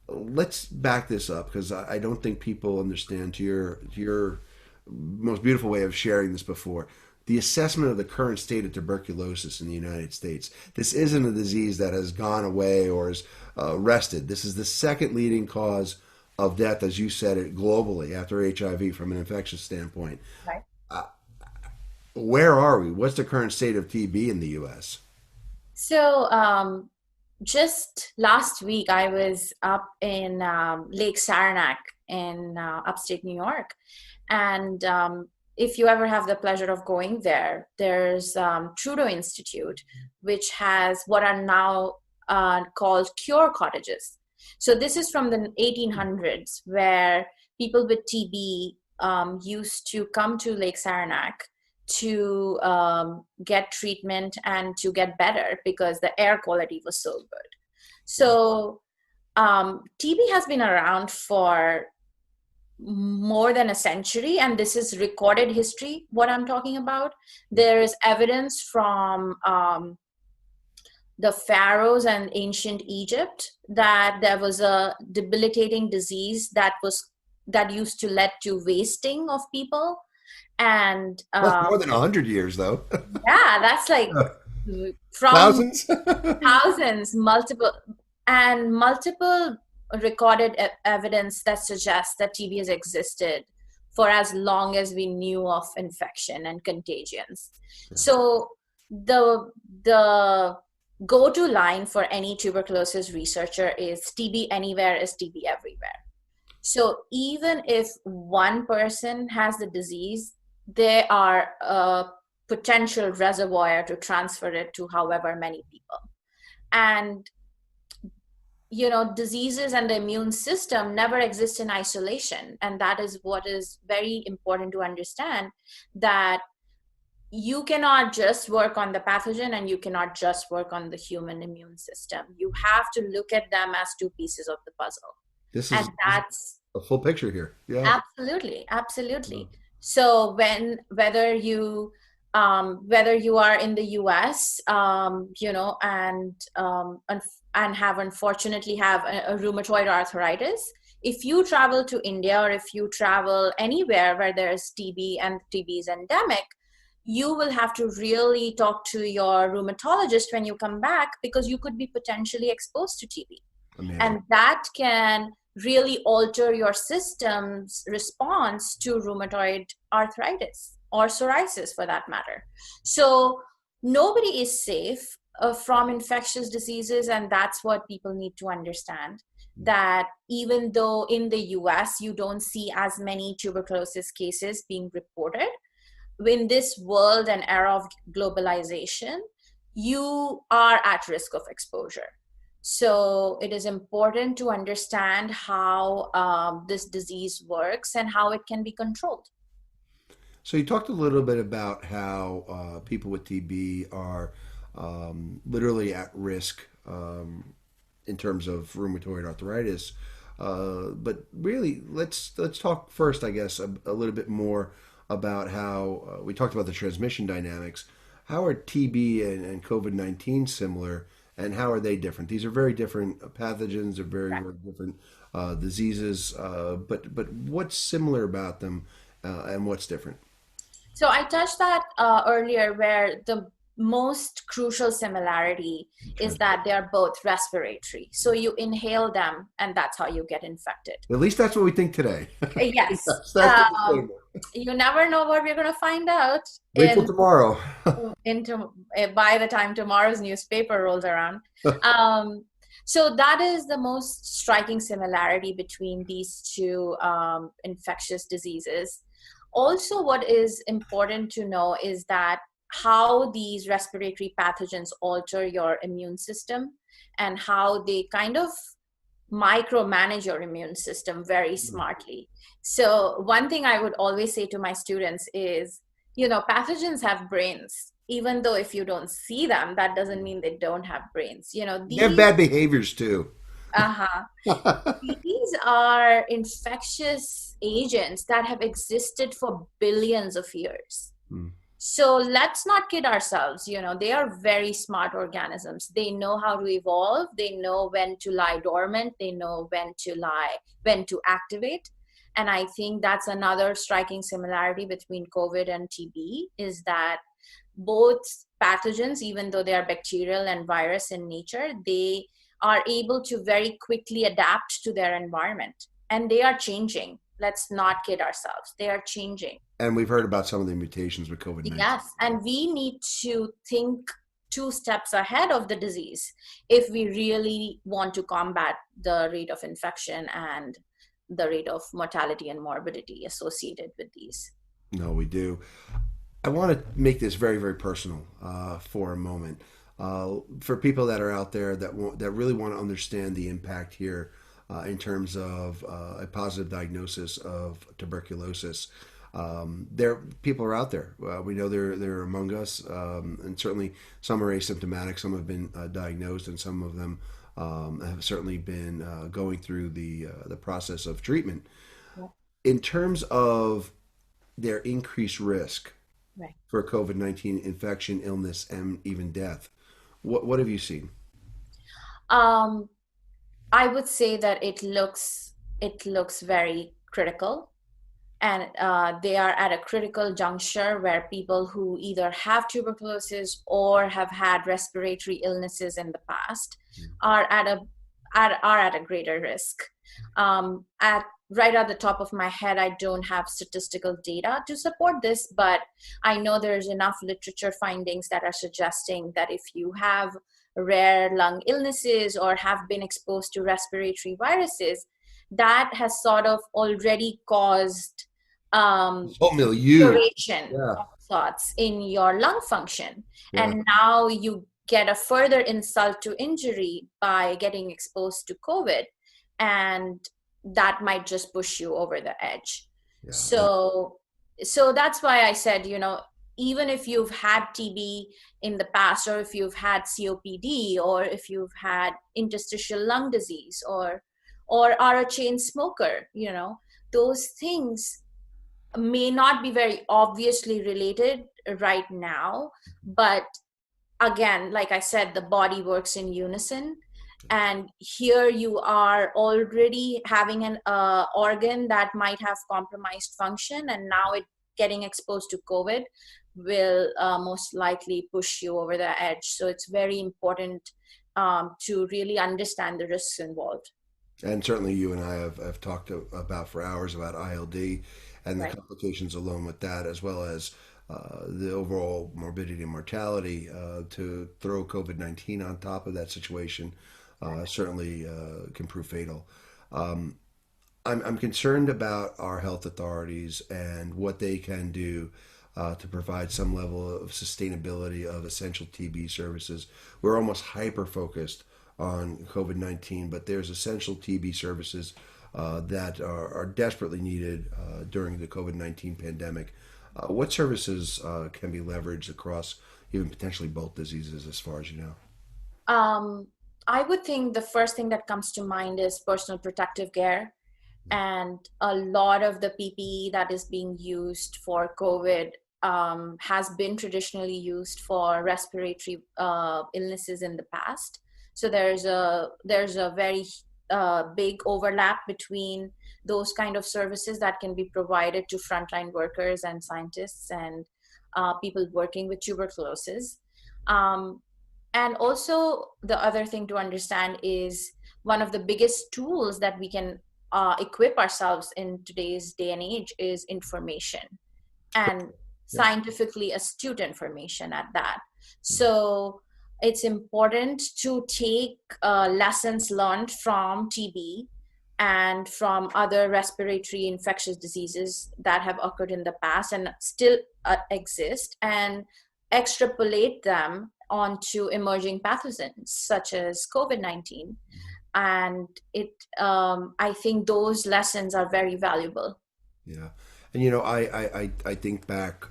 let's back this up because I don't think people understand to your most beautiful way of sharing this before. The assessment of the current state of tuberculosis in the United States. This isn't a disease that has gone away or is rested. This is the second leading cause of death, as you said it, globally after HIV from an infectious standpoint. Right. Uh, where are we? What's the current state of TB in the U.S.? So, just last week, I was up in Lake Saranac in upstate New York. And if you ever have the pleasure of going there, there's Trudeau Institute, which has what are now called cure cottages. So this is from the 1800s, where people with TB used to come to Lake Saranac to get treatment and to get better because the air quality was so good. So TB has been around for more than a century, and this is recorded history, what I'm talking about. There is evidence from the pharaohs and ancient Egypt that there was a debilitating disease that used to lead to wasting of people. And That's more than 100 years, though. yeah, that's like from Thousands. thousands, multiple recorded evidence that suggests that TB has existed for as long as we knew of infection and contagions. So the go-to line for any tuberculosis researcher is TB anywhere is TB everywhere. So even if one person has the disease, they are a potential reservoir to transfer it to however many people. And diseases and the immune system never exist in isolation, and that is what is very important to understand, that you cannot just work on the pathogen and you cannot just work on the human immune system. You have to look at them as two pieces of the puzzle. This And is that's a full picture here. Yeah. absolutely, absolutely. So whether you are in the US, and have unfortunately have a rheumatoid arthritis, if you travel to India or if you travel anywhere where there's TB and TB is endemic, you will have to really talk to your rheumatologist when you come back, because you could be potentially exposed to TB. Amazing. And that can really alter your system's response to rheumatoid arthritis or psoriasis for that matter. So nobody is safe from infectious diseases, and that's what people need to understand, that even though in the US you don't see as many tuberculosis cases being reported, in this world and era of globalization, you are at risk of exposure. So it is important to understand how this disease works and how it can be controlled. So you talked a little bit about how people with TB are literally at risk in terms of rheumatoid arthritis. But really, let's talk first, I guess, a little bit more about how we talked about the transmission dynamics. How are TB and COVID-19 similar, and how are they different? These are very different pathogens. They're very, very different diseases. But what's similar about them, and what's different? So I touched that earlier, where the most crucial similarity is that they are both respiratory. So you inhale them, and that's how you get infected. At least that's what we think today. Yes. That's the disclaimer. You never know what we're going to find out Wait till tomorrow. by the time tomorrow's newspaper rolls around. Um, so that is the most striking similarity between these two infectious diseases. Also, what is important to know is that how these respiratory pathogens alter your immune system, and how they kind of micromanage your immune system very smartly. So one thing I would always say to my students is, pathogens have brains. Even though if you don't see them, that doesn't mean they don't have brains. They have bad behaviors too. Uh-huh. These are infectious agents that have existed for billions of years. Hmm. So let's not kid ourselves. They are very smart organisms. They know how to evolve. They know when to lie dormant. They know when to activate. And I think that's another striking similarity between COVID and TB, is that both pathogens, even though they are bacterial and virus in nature, they are able to very quickly adapt to their environment. And they are changing. Let's not kid ourselves. They are changing. And we've heard about some of the mutations with COVID-19. Yes, and we need to think two steps ahead of the disease if we really want to combat the rate of infection and the rate of mortality and morbidity associated with these. No, we do. I want to make this very, very personal for a moment. For people that are out there that really want to understand the impact here in terms of a positive diagnosis of tuberculosis. There, people are out there. We know they're among us, and certainly some are asymptomatic. Some have been diagnosed, and some of them have certainly been going through the process of treatment. Yeah. In terms of their increased risk Right. for COVID-19 infection, illness, and even death, what have you seen? Um, I would say that it looks very critical, and they are at a critical juncture where people who either have tuberculosis or have had respiratory illnesses in the past are at a greater risk. At Right at the top of my head, I don't have statistical data to support this, but I know there's enough literature findings that are suggesting that if you have rare lung illnesses or have been exposed to respiratory viruses, that has sort of already caused This whole milieu. deterioration Yeah. of sorts in your lung function. Yeah. And now you get a further insult to injury by getting exposed to COVID. And that might just push you over the edge. Yeah. So that's why I said, even if you've had TB in the past, or if you've had COPD, or if you've had interstitial lung disease, or are a chain smoker, those things may not be very obviously related right now, but again, like I said, the body works in unison. And here you are already having an organ that might have compromised function, and now it getting exposed to COVID will most likely push you over the edge. So it's very important to really understand the risks involved. And certainly you and I have talked about for hours about ILD and the Right. complications alone with that, as well as the overall morbidity and mortality. To throw COVID-19 on top of that situation certainly can prove fatal. Um, I'm concerned about our health authorities and what they can do to provide some level of sustainability of essential TB services. We're almost hyper focused on COVID 19, but there's essential TB services that are desperately needed during the COVID 19 pandemic. What services can be leveraged across even potentially both diseases, as far as you know? Um, I would think the first thing that comes to mind is personal protective gear. And a lot of the PPE that is being used for COVID has been traditionally used for respiratory illnesses in the past. So there's a very big overlap between those kind of services that can be provided to frontline workers and scientists and people working with tuberculosis. Um, and also, the other thing to understand is one of the biggest tools that we can equip ourselves in today's day and age is information, and Yeah. scientifically astute information at that. So it's important to take lessons learned from TB and from other respiratory infectious diseases that have occurred in the past and still exist, and extrapolate them onto emerging pathogens such as COVID-19. And I think those lessons are very valuable. Yeah. And you know, I think back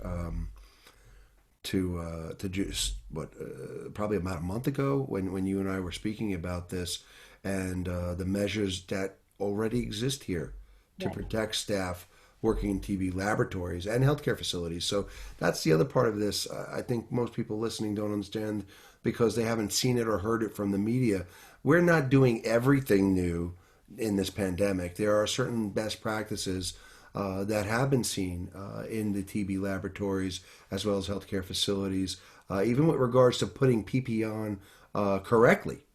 to just probably about a month ago when you and I were speaking about this, and the measures that already exist here to Right. protect staff working in TB laboratories and healthcare facilities. So that's the other part of this. I think most people listening don't understand because they haven't seen it or heard it from the media. We're not doing everything new in this pandemic. There are certain best practices that have been seen in the TB laboratories as well as healthcare facilities, even with regards to putting PP on correctly.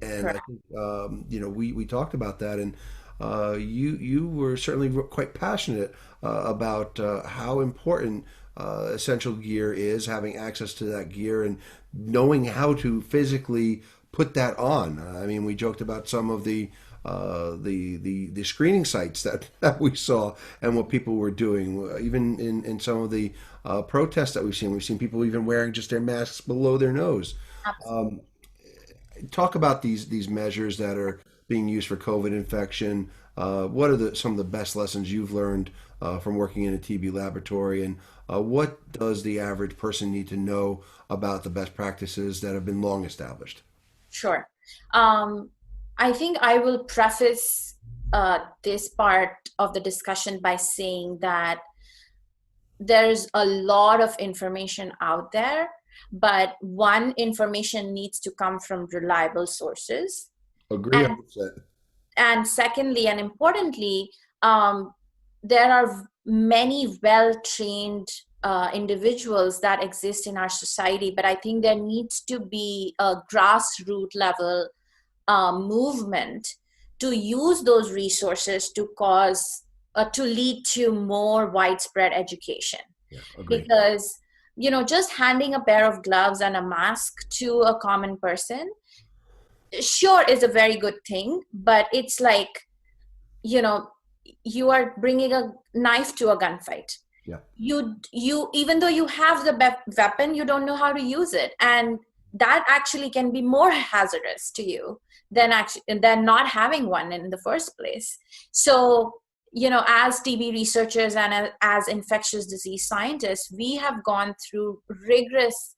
And I Correct. think we talked about that, and you were certainly quite passionate about how important essential gear is, having access to that gear, and knowing how to physically put that on. I mean, we joked about some of the screening sites that we saw and what people were doing. Even in some of the protests that we've seen people even wearing just their masks below their nose. Absolutely. Talk about these measures that are being used for COVID infection. What are some of the best lessons you've learned from working in a TB laboratory, and what does the average person need to know about the best practices that have been long established? Sure. Um, I think I will preface this part of the discussion by saying that there's a lot of information out there, but one, information needs to come from reliable sources. Agree And 100%. and secondly, and importantly, um, there are many well-trained individuals that exist in our society, but I think there needs to be a grassroots level movement to use those resources to lead to more widespread education. Yeah, agree. Because just handing a pair of gloves and a mask to a common person, sure, is a very good thing, but it's like you know, you are bringing a knife to a gunfight. Yeah. You even though you have the weapon, you don't know how to use it, and that actually can be more hazardous to you than not having one in the first place. So, as TB researchers and as infectious disease scientists, we have gone through rigorous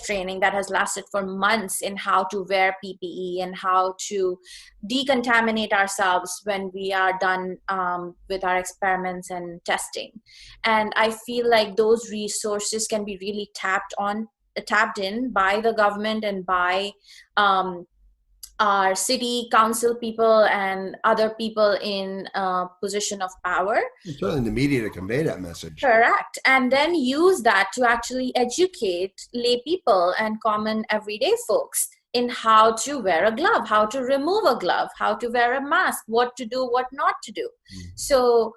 training that has lasted for months in how to wear PPE and how to decontaminate ourselves when we are done with our experiments and testing. And I feel like those resources can be really tapped in by the government and by um, our city council people and other people in a position of power. And certainly the media to convey that message. Correct. And then use that to actually educate lay people and common everyday folks in how to wear a glove, how to remove a glove, how to wear a mask, what to do, what not to do. So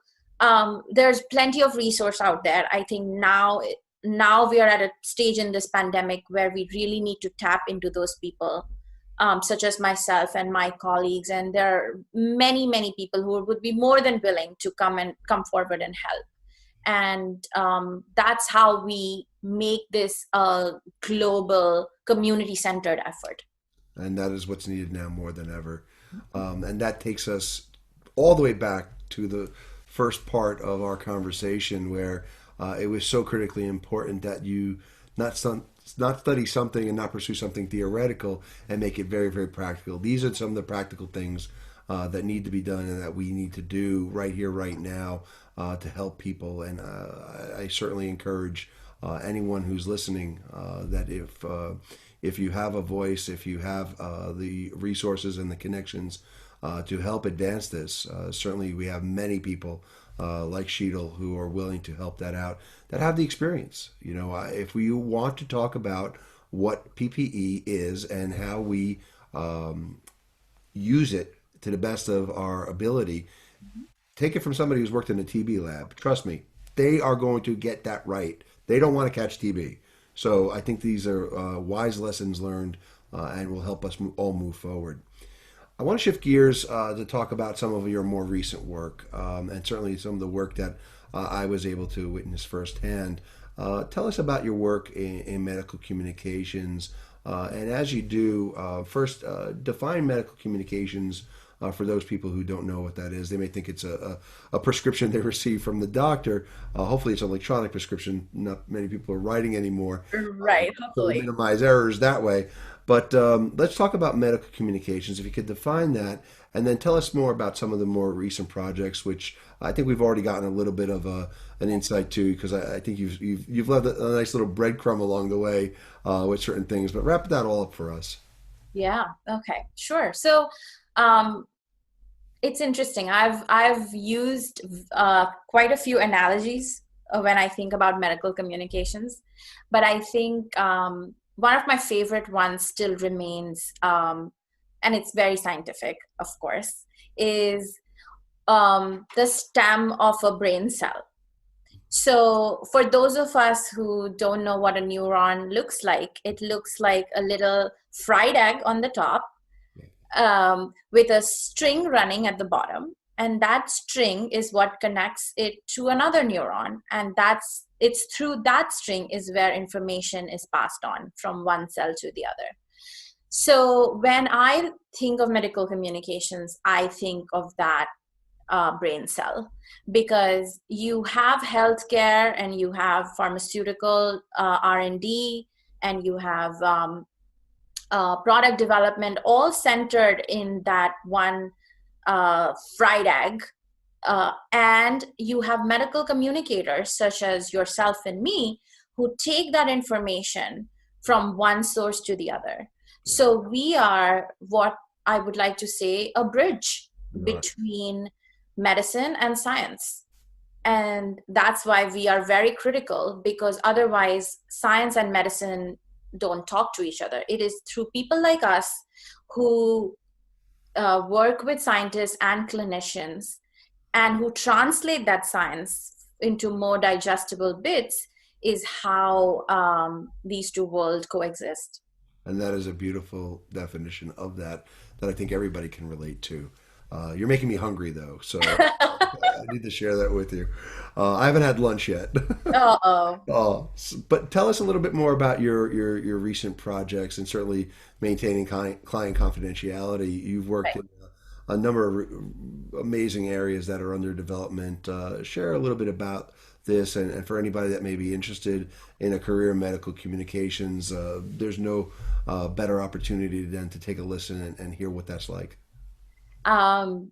there's plenty of resource out there. I think now we are at a stage in this pandemic where we really need to tap into those people, such as myself and my colleagues. And there are many people who would be more than willing to come forward and help. And that's how we make this a global community-centered effort. And that is what's needed now more than ever. And that takes us all the way back to the first part of our conversation, where it was so critically important that you not not study something and not pursue something theoretical and make it very, very practical. These are some of the practical things that need to be done and that we need to do right here, right now, to help people. And I certainly encourage anyone who's listening that if you have a voice, if you have the resources and the connections to help advance this, certainly we have many people like Sheetal who are willing to help that out, that have the experience. If we want to talk about what PPE is and how we use it to the best of our ability, take it from somebody who's worked in a TB lab. Trust me, they are going to get that right. They don't want to catch TB. So I think these are wise lessons learned and will help us all move forward. I want to shift gears to talk about some of your more recent work, and certainly some of the work that I was able to witness firsthand. Tell us about your work in medical communications, and as you do, first define medical communications for those people who don't know what that is. They may think it's a prescription they receive from the doctor. Hopefully, it's an electronic prescription. Not many people are writing anymore, Right, so we hopefully. minimize errors that way. But let's talk about medical communications. If you could define that, and then tell us more about some of the more recent projects, which I think we've already gotten a little bit of an insight to, because I think you've left a nice little breadcrumb along the way with certain things. But wrap that all up for us. Yeah, okay, sure. So um, it's interesting. I've used quite a few analogies when I think about medical communications, but I think one of my favorite ones still remains, and it's very scientific, of course, is the stem of a brain cell. So, for those of us who don't know what a neuron looks like, it looks like a little fried egg on the top, with a string running at the bottom. And that string is what connects it to another neuron. And it's through that string is where information is passed on from one cell to the other. So when I think of medical communications, I think of that brain cell, because you have healthcare and you have pharmaceutical R&D, and you have product development, all centered in that one fried egg. And you have medical communicators such as yourself and me who take that information from one source to the other. So we are, what I would like to say, a bridge Right. between medicine and science. And that's why we are very critical, because otherwise science and medicine don't talk to each other. It is through people like us who work with scientists and clinicians, and who translate that science into more digestible bits, is how these two worlds coexist. And that is a beautiful definition of that I think everybody can relate to. You're making me hungry though, so I need to share that with you. I haven't had lunch yet. Oh, But tell us a little bit more about your recent projects and certainly maintaining client confidentiality. You've worked right. in a number of amazing areas that are under development. Share a little bit about this, and for anybody that may be interested in a career in medical communications, there's no better opportunity than to take a listen and hear what that's like. Um,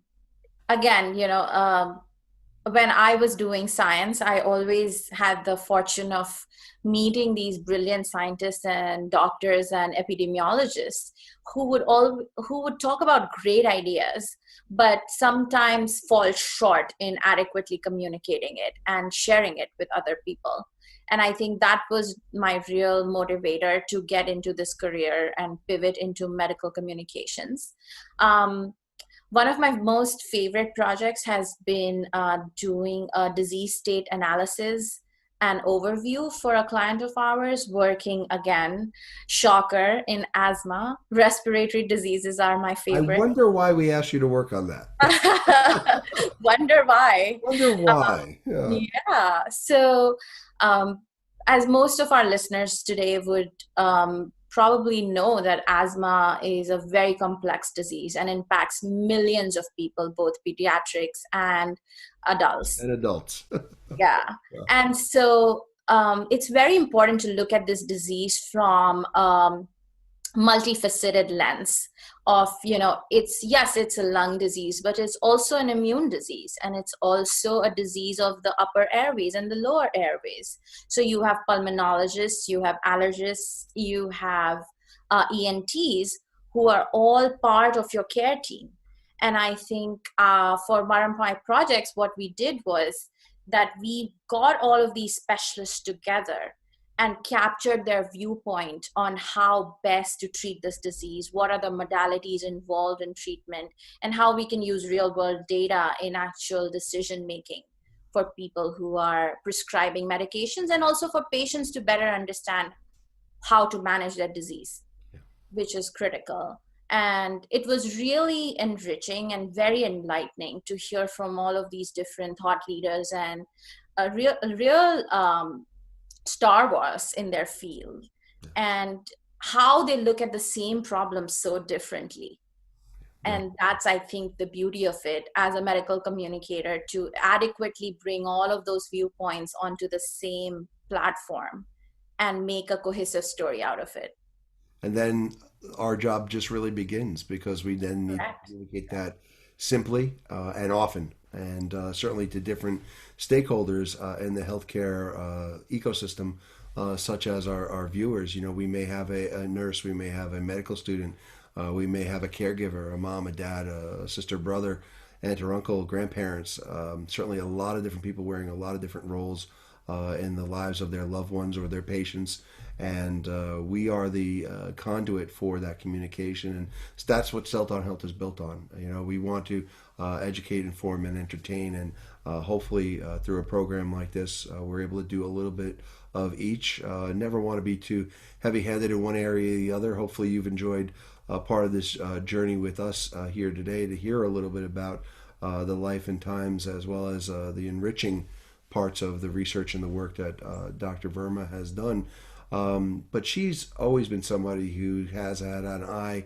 Again, when I was doing science, I always had the fortune of meeting these brilliant scientists and doctors and epidemiologists who would talk about great ideas, but sometimes fall short in adequately communicating it and sharing it with other people. And I think that was my real motivator to get into this career and pivot into medical communications. Um, One of my most favorite projects has been doing a disease state analysis and overview for a client of ours working again, shocker, in asthma. Respiratory diseases are my I favorite. wonder why we asked you to work on that. Wonder why. Wonder why. Yeah. Yeah. So, um, as most of our listeners today would probably know, that asthma is a very complex disease and impacts millions of people, both pediatrics and adults. And adults. Yeah. Yeah. And so it's very important to look at this disease from multifaceted lens of, it's, yes, it's a lung disease, but it's also an immune disease, and it's also a disease of the upper airways and the lower airways. So you have pulmonologists, you have allergists, you have ENTs, who are all part of your care team. And I think for one of my projects, what we did was that we got all of these specialists together and captured their viewpoint on how best to treat this disease, what are the modalities involved in treatment, and how we can use real world data in actual decision making for people who are prescribing medications, and also for patients to better understand how to manage their disease, which is critical. And it was really enriching and very enlightening to hear from all of these different thought leaders and a real Star Wars in their field, and how they look at the same problem so differently. Yeah. And that's, I think, the beauty of it as a medical communicator, to adequately bring all of those viewpoints onto the same platform and make a cohesive story out of it. And then our job just really begins because we then need to Correct. communicate that simply and often, and certainly to different stakeholders in the healthcare ecosystem, such as our viewers. We may have a nurse, we may have a medical student, we may have a caregiver, a mom, a dad, a sister, brother, aunt or uncle, grandparents. Certainly, a lot of different people wearing a lot of different roles in the lives of their loved ones or their patients, and we are the conduit for that communication, and that's what Celton Health is built on. We want to educate, inform, and entertain, and hopefully through a program like this, we're able to do a little bit of each. Never want to be too heavy-handed in one area or the other. Hopefully, you've enjoyed part of this journey with us here today to hear a little bit about the life and times, as well as the enriching parts of the research and the work that Dr. Verma has done. But she's always been somebody who has had an eye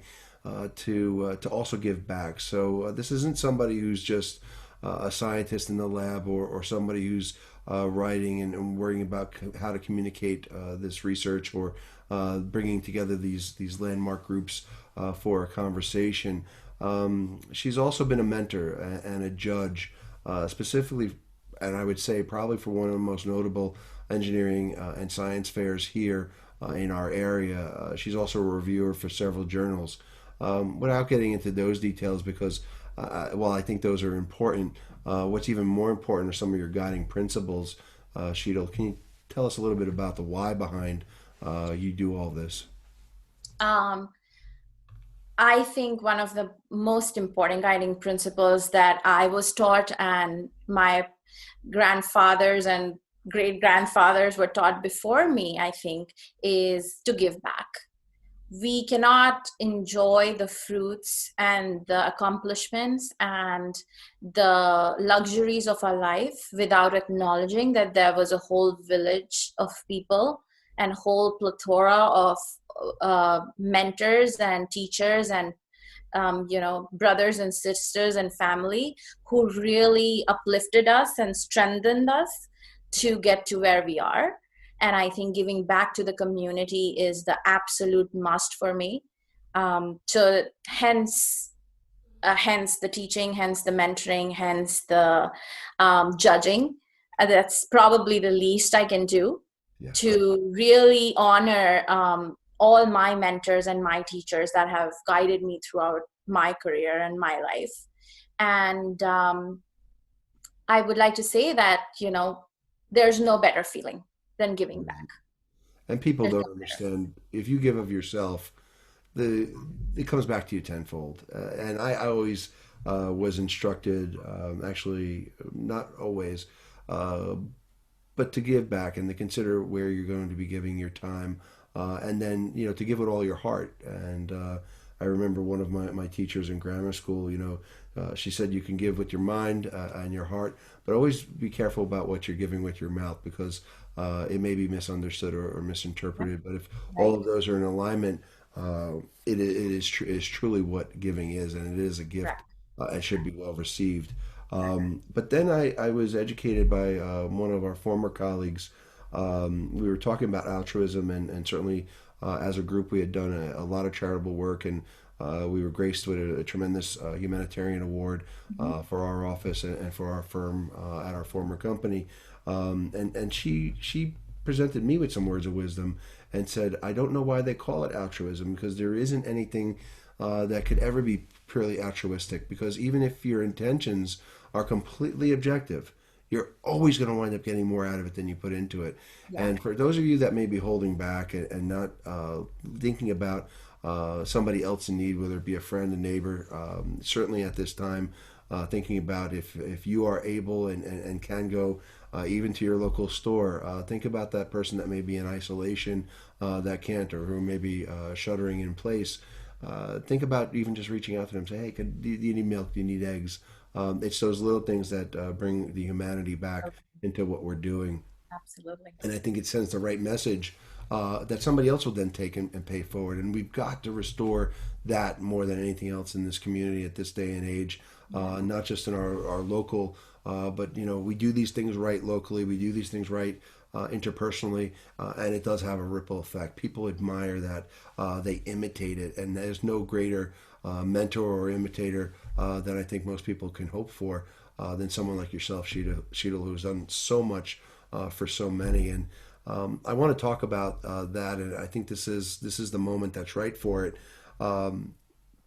to also give back. So this isn't somebody who's just a scientist in the lab, or somebody who's writing and worrying about how to communicate this research, or bringing together these landmark groups for a conversation. She's also been a mentor and a judge, specifically, and I would say probably for one of the most notable engineering and science fairs here in our area. She's also a reviewer for several journals. Without getting into those details, because while I think those are important, what's even more important are some of your guiding principles. Sheetal, can you tell us a little bit about the why behind you do all this? Um, I think one of the most important guiding principles that I was taught, and my grandfathers and great grandfathers were taught before me, I think, is to give back. we cannot enjoy the fruits and the accomplishments and the luxuries of our life without acknowledging that there was a whole village of people and whole plethora of mentors and teachers and brothers and sisters and family who really uplifted us and strengthened us to get to where we are. And I think giving back to the community is the absolute must for me. So hence the teaching, hence the mentoring, hence the judging. That's probably the least I can do Yeah. to really honor all my mentors and my teachers that have guided me throughout my career and my life. And I would like to say that, there's no better feeling than giving back. And people There's don't no better. understand, if you give of yourself, the it comes back to you tenfold. And I always was instructed, actually, not always, uh, but to give back and to consider where you're going to be giving your time, and then to give it all your heart. And I remember one of my teachers in grammar school. She said you can give with your mind and your heart, but always be careful about what you're giving with your mouth, because it may be misunderstood or misinterpreted. But if all Right. of those are in alignment, it is truly what giving is, and it is a gift, Correct. and should be well received. But then I was educated by one of our former colleagues. We were talking about altruism, and certainly as a group, we had done a lot of charitable work, and we were graced with a tremendous humanitarian award Mhm. for our office and for our firm at our former company. And she presented me with some words of wisdom and said, I don't know why they call it altruism, because there isn't anything that could ever be purely altruistic, because even if your intentions are completely objective, you're always going to wind up getting more out of it than you put into it. Yeah. And for those of you that may be holding back and not thinking about somebody else in need, whether it be a friend, a neighbor, certainly at this time, thinking about if you are able and can go even to your local store, think about that person that may be in isolation, that can't, or who may be shuttering in place. Think about even just reaching out to them, say, hey, do you need milk? Do you need eggs? It's those little things that bring the humanity back into what we're doing. Absolutely. And I think it sends the right message that somebody else will then take and pay forward. And we've got to restore that more than anything else in this community at this day and age, Yeah. not just in our local, but we do these things right locally. We do these things right interpersonally, and it does have a ripple effect. People admire that, they imitate it, and there's no greater mentor or imitator that I think most people can hope for than someone like yourself, Sheetal, who's done so much for so many. And I want to talk about that, and I think this is the moment that's right for it.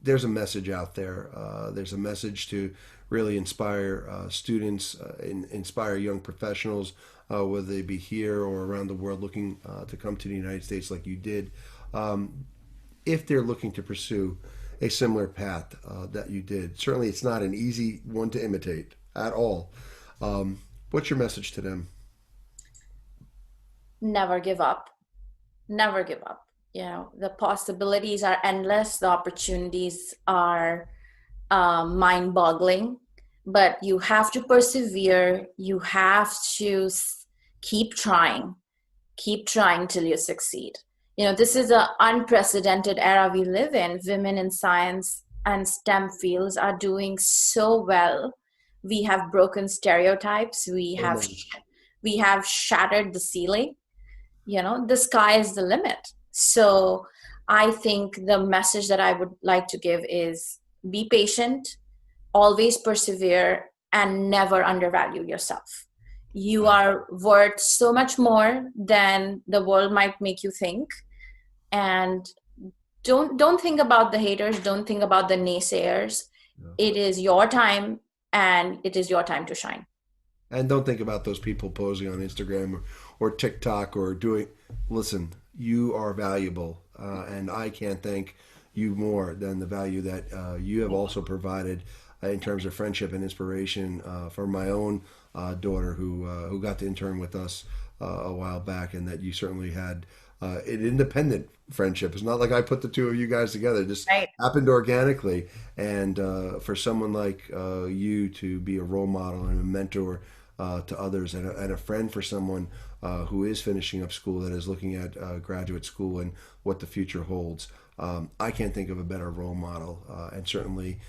There's a message out there. There's a message to really inspire students, inspire young professionals, whether they be here or around the world, looking to come to the United States like you did, if they're looking to pursue a similar path that you did. Certainly, it's not an easy one to imitate at all. What's your message to them? Never give up. Never give up. The possibilities are endless. The opportunities are mind boggling, but you have to persevere. You have to keep trying till you succeed. This is an unprecedented era we live in. Women in science and STEM fields are doing so well. We have broken stereotypes. Amen. We have shattered the ceiling. The sky is the limit. So I think the message that I would like to give is be patient, always persevere, and never undervalue yourself. You are worth so much more than the world might make you think. And don't think about the haters, don't think about the naysayers. It is your time, and it is your time to shine. And don't think about those people posing on Instagram or TikTok or doing. Listen, you are valuable, and I can't thank you more than the value that you have also provided in terms of friendship and inspiration for my own daughter who got to intern with us a while back, and that you certainly had an independent friendship. It's not like I put the two of you guys together. It just Right. happened organically. And for someone like you to be a role model and a mentor to others, and a friend for someone who is finishing up school, that is looking at graduate school and what the future holds. I can't think of a better role model, and certainly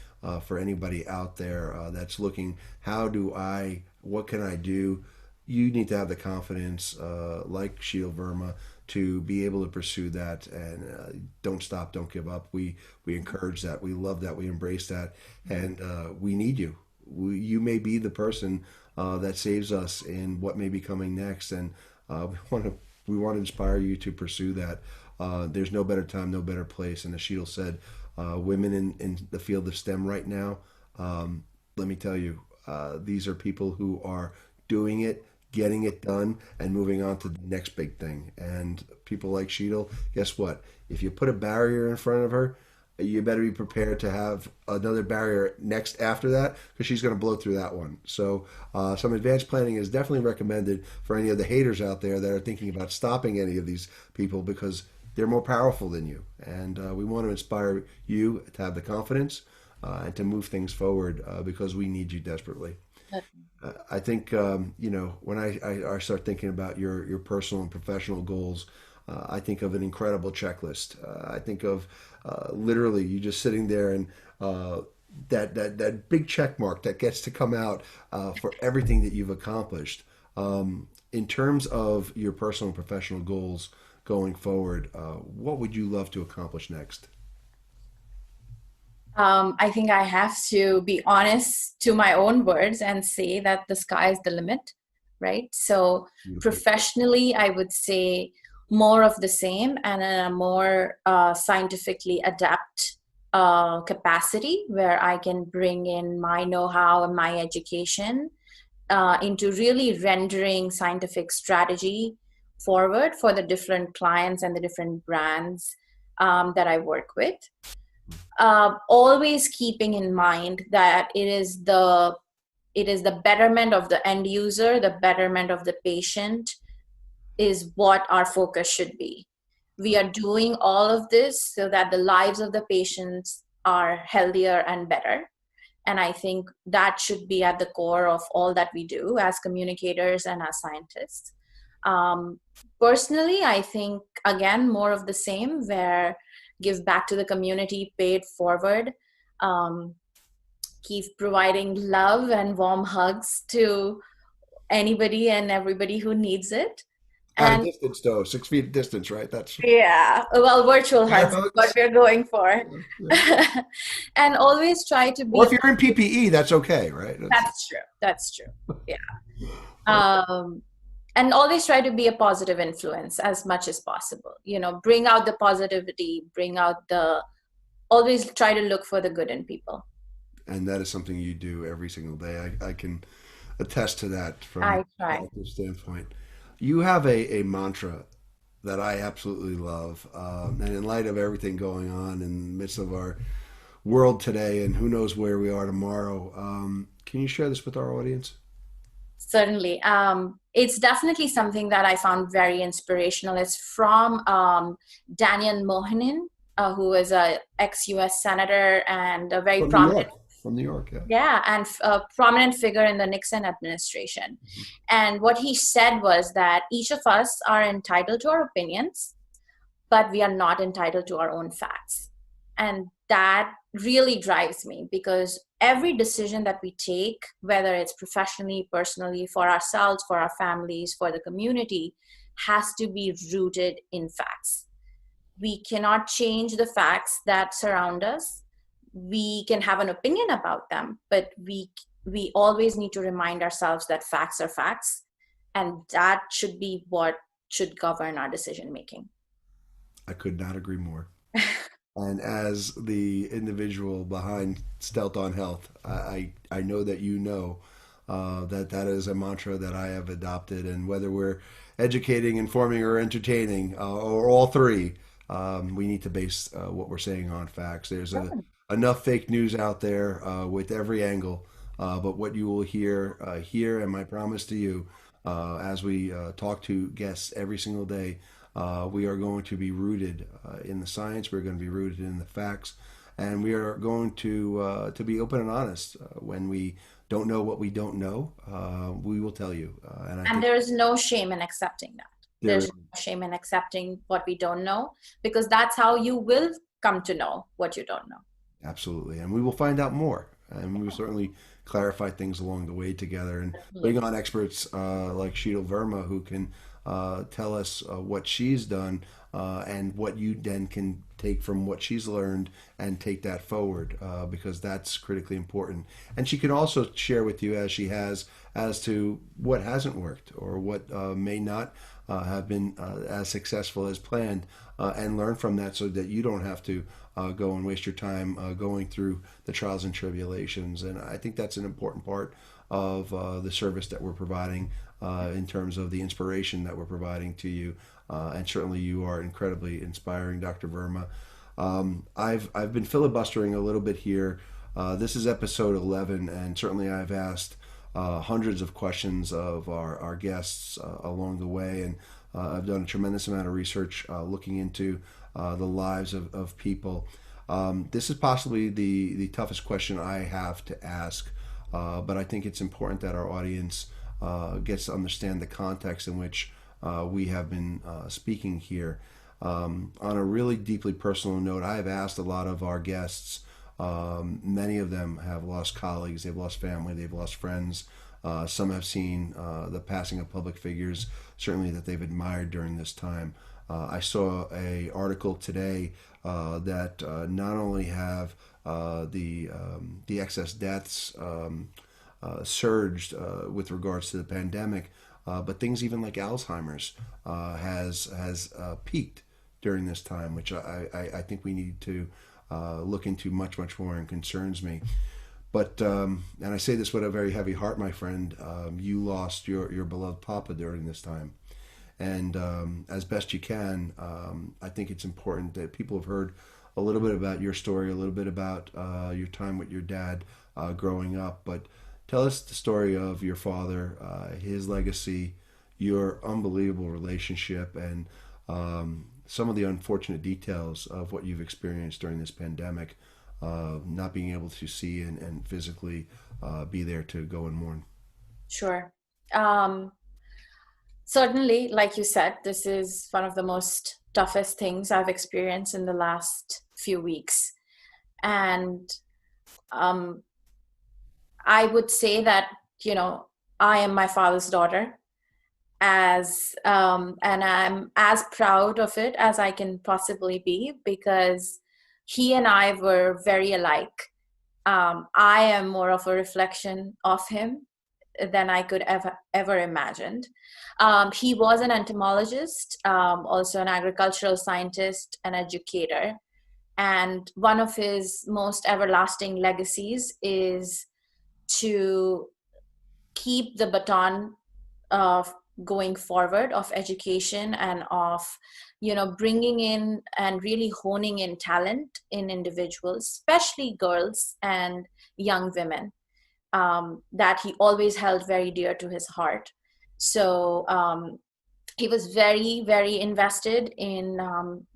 for anybody out there that's looking, what can I do? You need to have the confidence, like Sheetal Verma, to be able to pursue that, and don't stop, don't give up. We encourage that, we love that, we embrace that, and we need you. You may be the person that saves us in what may be coming next, and we want to inspire you to pursue that. There's no better time, no better place. And as Sheetal said, women in the field of STEM right now, let me tell you, these are people who are doing it, getting it done, and moving on to the next big thing. And people like Sheetal, guess what? If you put a barrier in front of her, you better be prepared to have another barrier next after that, because she's going to blow through that one. So, some advanced planning is definitely recommended for any of the haters out there that are thinking about stopping any of these people, because they're more powerful than you. And we want to inspire you to have the confidence and to move things forward because we need you desperately. I think when I start thinking about your personal and professional goals, I think of an incredible checklist. I think of literally you just sitting there, and that big check mark that gets to come out for everything that you've accomplished. In terms of your personal and professional goals going forward, what would you love to accomplish next? I think I have to be honest to my own words and say that the sky is the limit, right? So Beautiful. professionally, I would say more of the same and in a more scientifically adapt capacity where I can bring in my know-how and my education into really rendering scientific strategy forward for the different clients and the different brands that I work with. Always keeping in mind that it is the betterment of the end user, the betterment of the patient is what our focus should be. We are doing all of this so that the lives of the patients are healthier and better. And I think that should be at the core of all that we do as communicators and as scientists. Um, Personally, I think, again, more of the same, where give back to the community, pay it forward, um, keep providing love and warm hugs to anybody and everybody who needs it. At a And distance, though, 6 feet distance, right? That's yeah, well, virtual air hugs is what hugs. we're going for. Yeah, yeah. And always try to Or be, if you're in PPE, that's okay, right? that's true. That's true. Yeah. Um, and always try to be a positive influence as much as possible. Bring out the positivity, always try to look for the good in people. And that is something you do every single day. I can attest to that from I a try. practice standpoint. You have a mantra that I absolutely love, and in light of everything going on in the midst of our world today, and who knows where we are tomorrow, can you share this with our audience? Certainly. It's definitely something that I found very inspirational. It's from Daniel Mohanin, who is a ex-US senator and a very From New prominent, York. From New York, yeah. yeah, and a prominent figure in the Nixon administration. And what he said was that each of us are entitled to our opinions, but we are not entitled to our own facts. And that really drives me because every decision that we take, whether it's professionally, personally, for ourselves, for our families, for the community, has to be rooted in facts. We cannot change the facts that surround us. We can have an opinion about them, but we always need to remind ourselves that facts are facts, and that should be what should govern our decision making. I could not agree more. And as the individual behind Stealth on Health, I know that you know that that is a mantra that I have adopted. And whether we're educating, informing, or entertaining, or all three, we need to base what we're saying on facts. There's enough fake news out there with every angle. But what you will hear here, and my promise to you, as we talk to guests every single day, We are going to be rooted in the science. We're going to be rooted in the facts, and we are going to be open and honest. When we don't know what we don't know, we will tell you. And I And think there is no shame in accepting that. there There's no shame in accepting what we don't know, because that's how you will come to know what you don't know. absolutely, and we will find out more, and we will certainly clarify things along the way together, and bring Definitely. on experts like Sheetal Verma who can tell us what she's done, and what you then can take from what she's learned and take that forward, because that's critically important. And she can also share with you, as she has, as to what hasn't worked or what may not have been as successful as planned, and learn from that so that you don't have to go and waste your time going through the trials and tribulations. And I think that's an important part of the service that we're providing, in terms of the inspiration that we're providing to you. And certainly you are incredibly inspiring, Dr. Verma. I've been filibustering a little bit here. This is episode 11, and certainly I've asked hundreds of questions of our guests along the way, and I've done a tremendous amount of research looking into the lives of people. This is possibly the toughest question I have to ask, but I think it's important that our audience gets to understand the context in which we have been speaking here. On a really deeply personal note, I have asked a lot of our guests. Many of them have lost colleagues, they've lost family, they've lost friends. Some have seen the passing of public figures, certainly that they've admired during this time. I saw a article today that not only have the excess deaths surged with regards to the pandemic, but things even like Alzheimer's has peaked during this time, which I think we need to look into much more, and concerns me. But and I say this with a very heavy heart, my friend. You lost your beloved papa during this time, and as best you can, I think it's important that people have heard a little bit about your story, a little bit about your time with your dad growing up. But tell us the story of your father, his legacy, your unbelievable relationship, and some of the unfortunate details of what you've experienced during this pandemic, not being able to see and physically be there to go and mourn. Sure. Um, Certainly, like you said, this is one of the most toughest things I've experienced in the last few weeks. And um, I would say that, you know, I am my father's daughter, and I'm as proud of it as I can possibly be, because he and I were very alike. I am more of a reflection of him than I could ever imagined. He was an entomologist, also an agricultural scientist, an educator, and one of his most everlasting legacies is to keep the baton of going forward of education, and of, you know, bringing in and really honing in talent in individuals, especially girls and young women, that he always held very dear to his heart. So he was very invested in,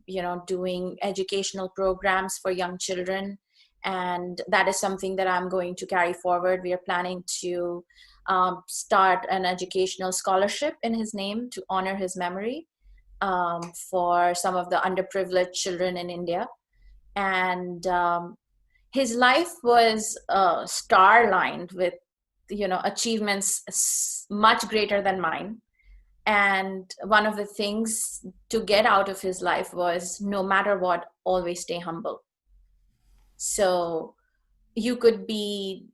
you know, doing educational programs for young children, and that is something that I'm going to carry forward. We are planning to start an educational scholarship in his name to honor his memory, for some of the underprivileged children in India. And his life was star lined with, you know, achievements much greater than mine. And one of the things to get out of his life was, no matter what, always stay humble. So you could be,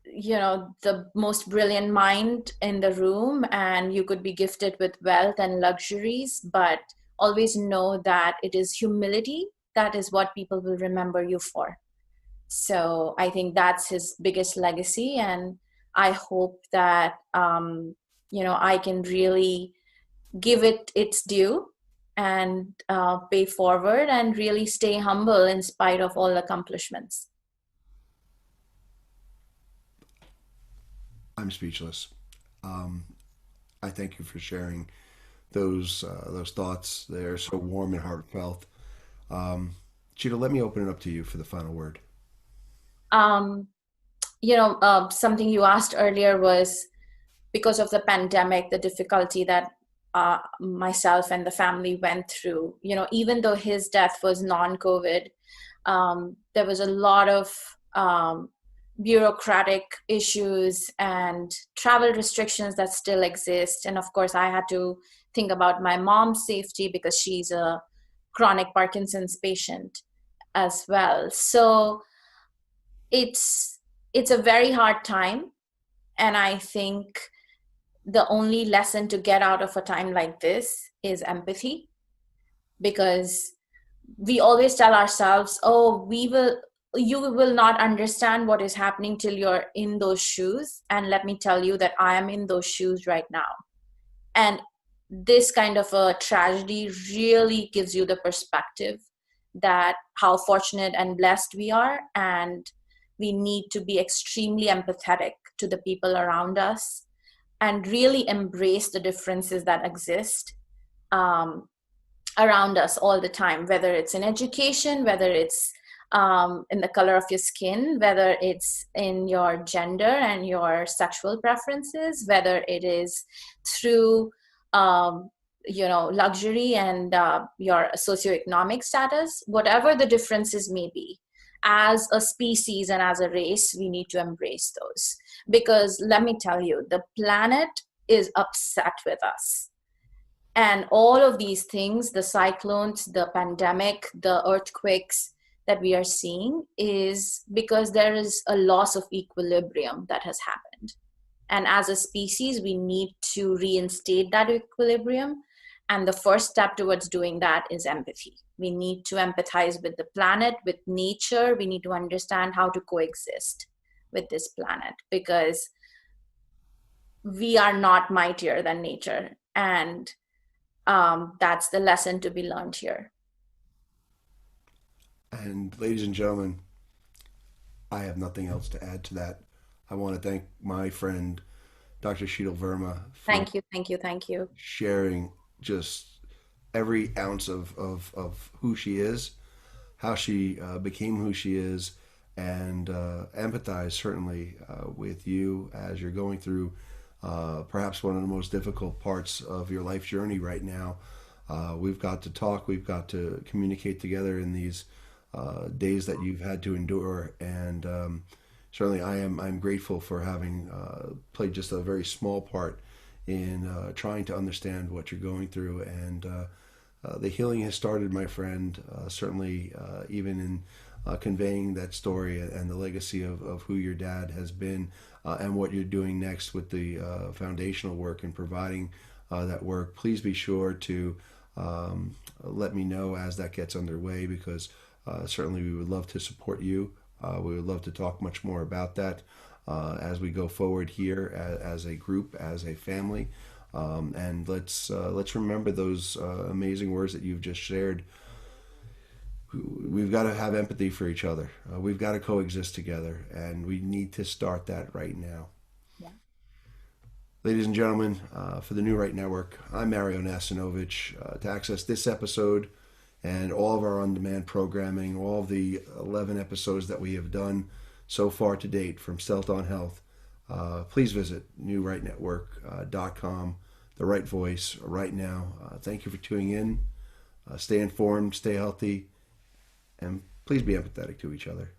you know, the most brilliant mind in the room, and you could be gifted with wealth and luxuries, but always know that it is humility that is what people will remember you for. So I think that's his biggest legacy, and I hope that, you know, I can really give it its due, and pay forward and really stay humble in spite of all accomplishments. I'm speechless. I thank you for sharing those thoughts. They're so warm and heartfelt. Um, Sheetal, let me open it up to you for the final word. Um, Something you asked earlier was because of the pandemic, the difficulty that myself and the family went through. Even though his death was non-COVID, there was a lot of bureaucratic issues and travel restrictions that still exist. And of course, I had to think about my mom's safety because she's a chronic Parkinson's patient as well. So it's it's a very hard time, and I think the only lesson to get out of a time like this is empathy, because we always tell ourselves, oh, you will not understand what is happening till you're in those shoes. And let me tell you that I am in those shoes right now. And this kind of a tragedy really gives you the perspective that how fortunate and blessed we are, and we need to be extremely empathetic to the people around us and really embrace the differences that exist um, around us all the time, whether it's in education, whether it's in the color of your skin, whether it's in your gender and your sexual preferences, whether it is through luxury and your socioeconomic status, whatever the differences may be. As a species and as a race, we need to embrace those, because let me tell you, the planet is upset with us. And all of these things, the cyclones, the pandemic, the earthquakes that we are seeing, is because there is a loss of equilibrium that has happened. And as a species, we need to reinstate that equilibrium. And the first step towards doing that is empathy. We need to empathize with the planet, with nature. We need to understand how to coexist with this planet, because we are not mightier than nature. And that's the lesson to be learned here. And ladies and gentlemen, I have nothing else to add to that. I want to thank my friend, Dr. Sheetal Verma, for Thank you, thank you, thank you. sharing just every ounce of who she is, how she became who she is, and empathize certainly with you as you're going through perhaps one of the most difficult parts of your life journey right now. We've got to talk, we've got to communicate together in these days that you've had to endure, and certainly I'm grateful for having played just a very small part in trying to understand what you're going through. And the healing has started, my friend, certainly even in conveying that story and the legacy of who your dad has been, and what you're doing next with the foundational work and providing that work. Please be sure to let me know as that gets underway, because certainly we would love to support you. We would love to talk much more about that as we go forward here as a group, as a family. And let's remember those amazing words that you've just shared. We've got to have empathy for each other. We've got to coexist together, and we need to start that right now. Yeah. Ladies and gentlemen, for the New Right Network, I'm Mario Nasinovich. To access this episode and all of our on-demand programming, all of the 11 episodes that we have done so far to date from Stealth on Health, please visit newrightnetwork.com. The right voice right now. Thank you for tuning in. Stay informed, stay healthy, and please be empathetic to each other.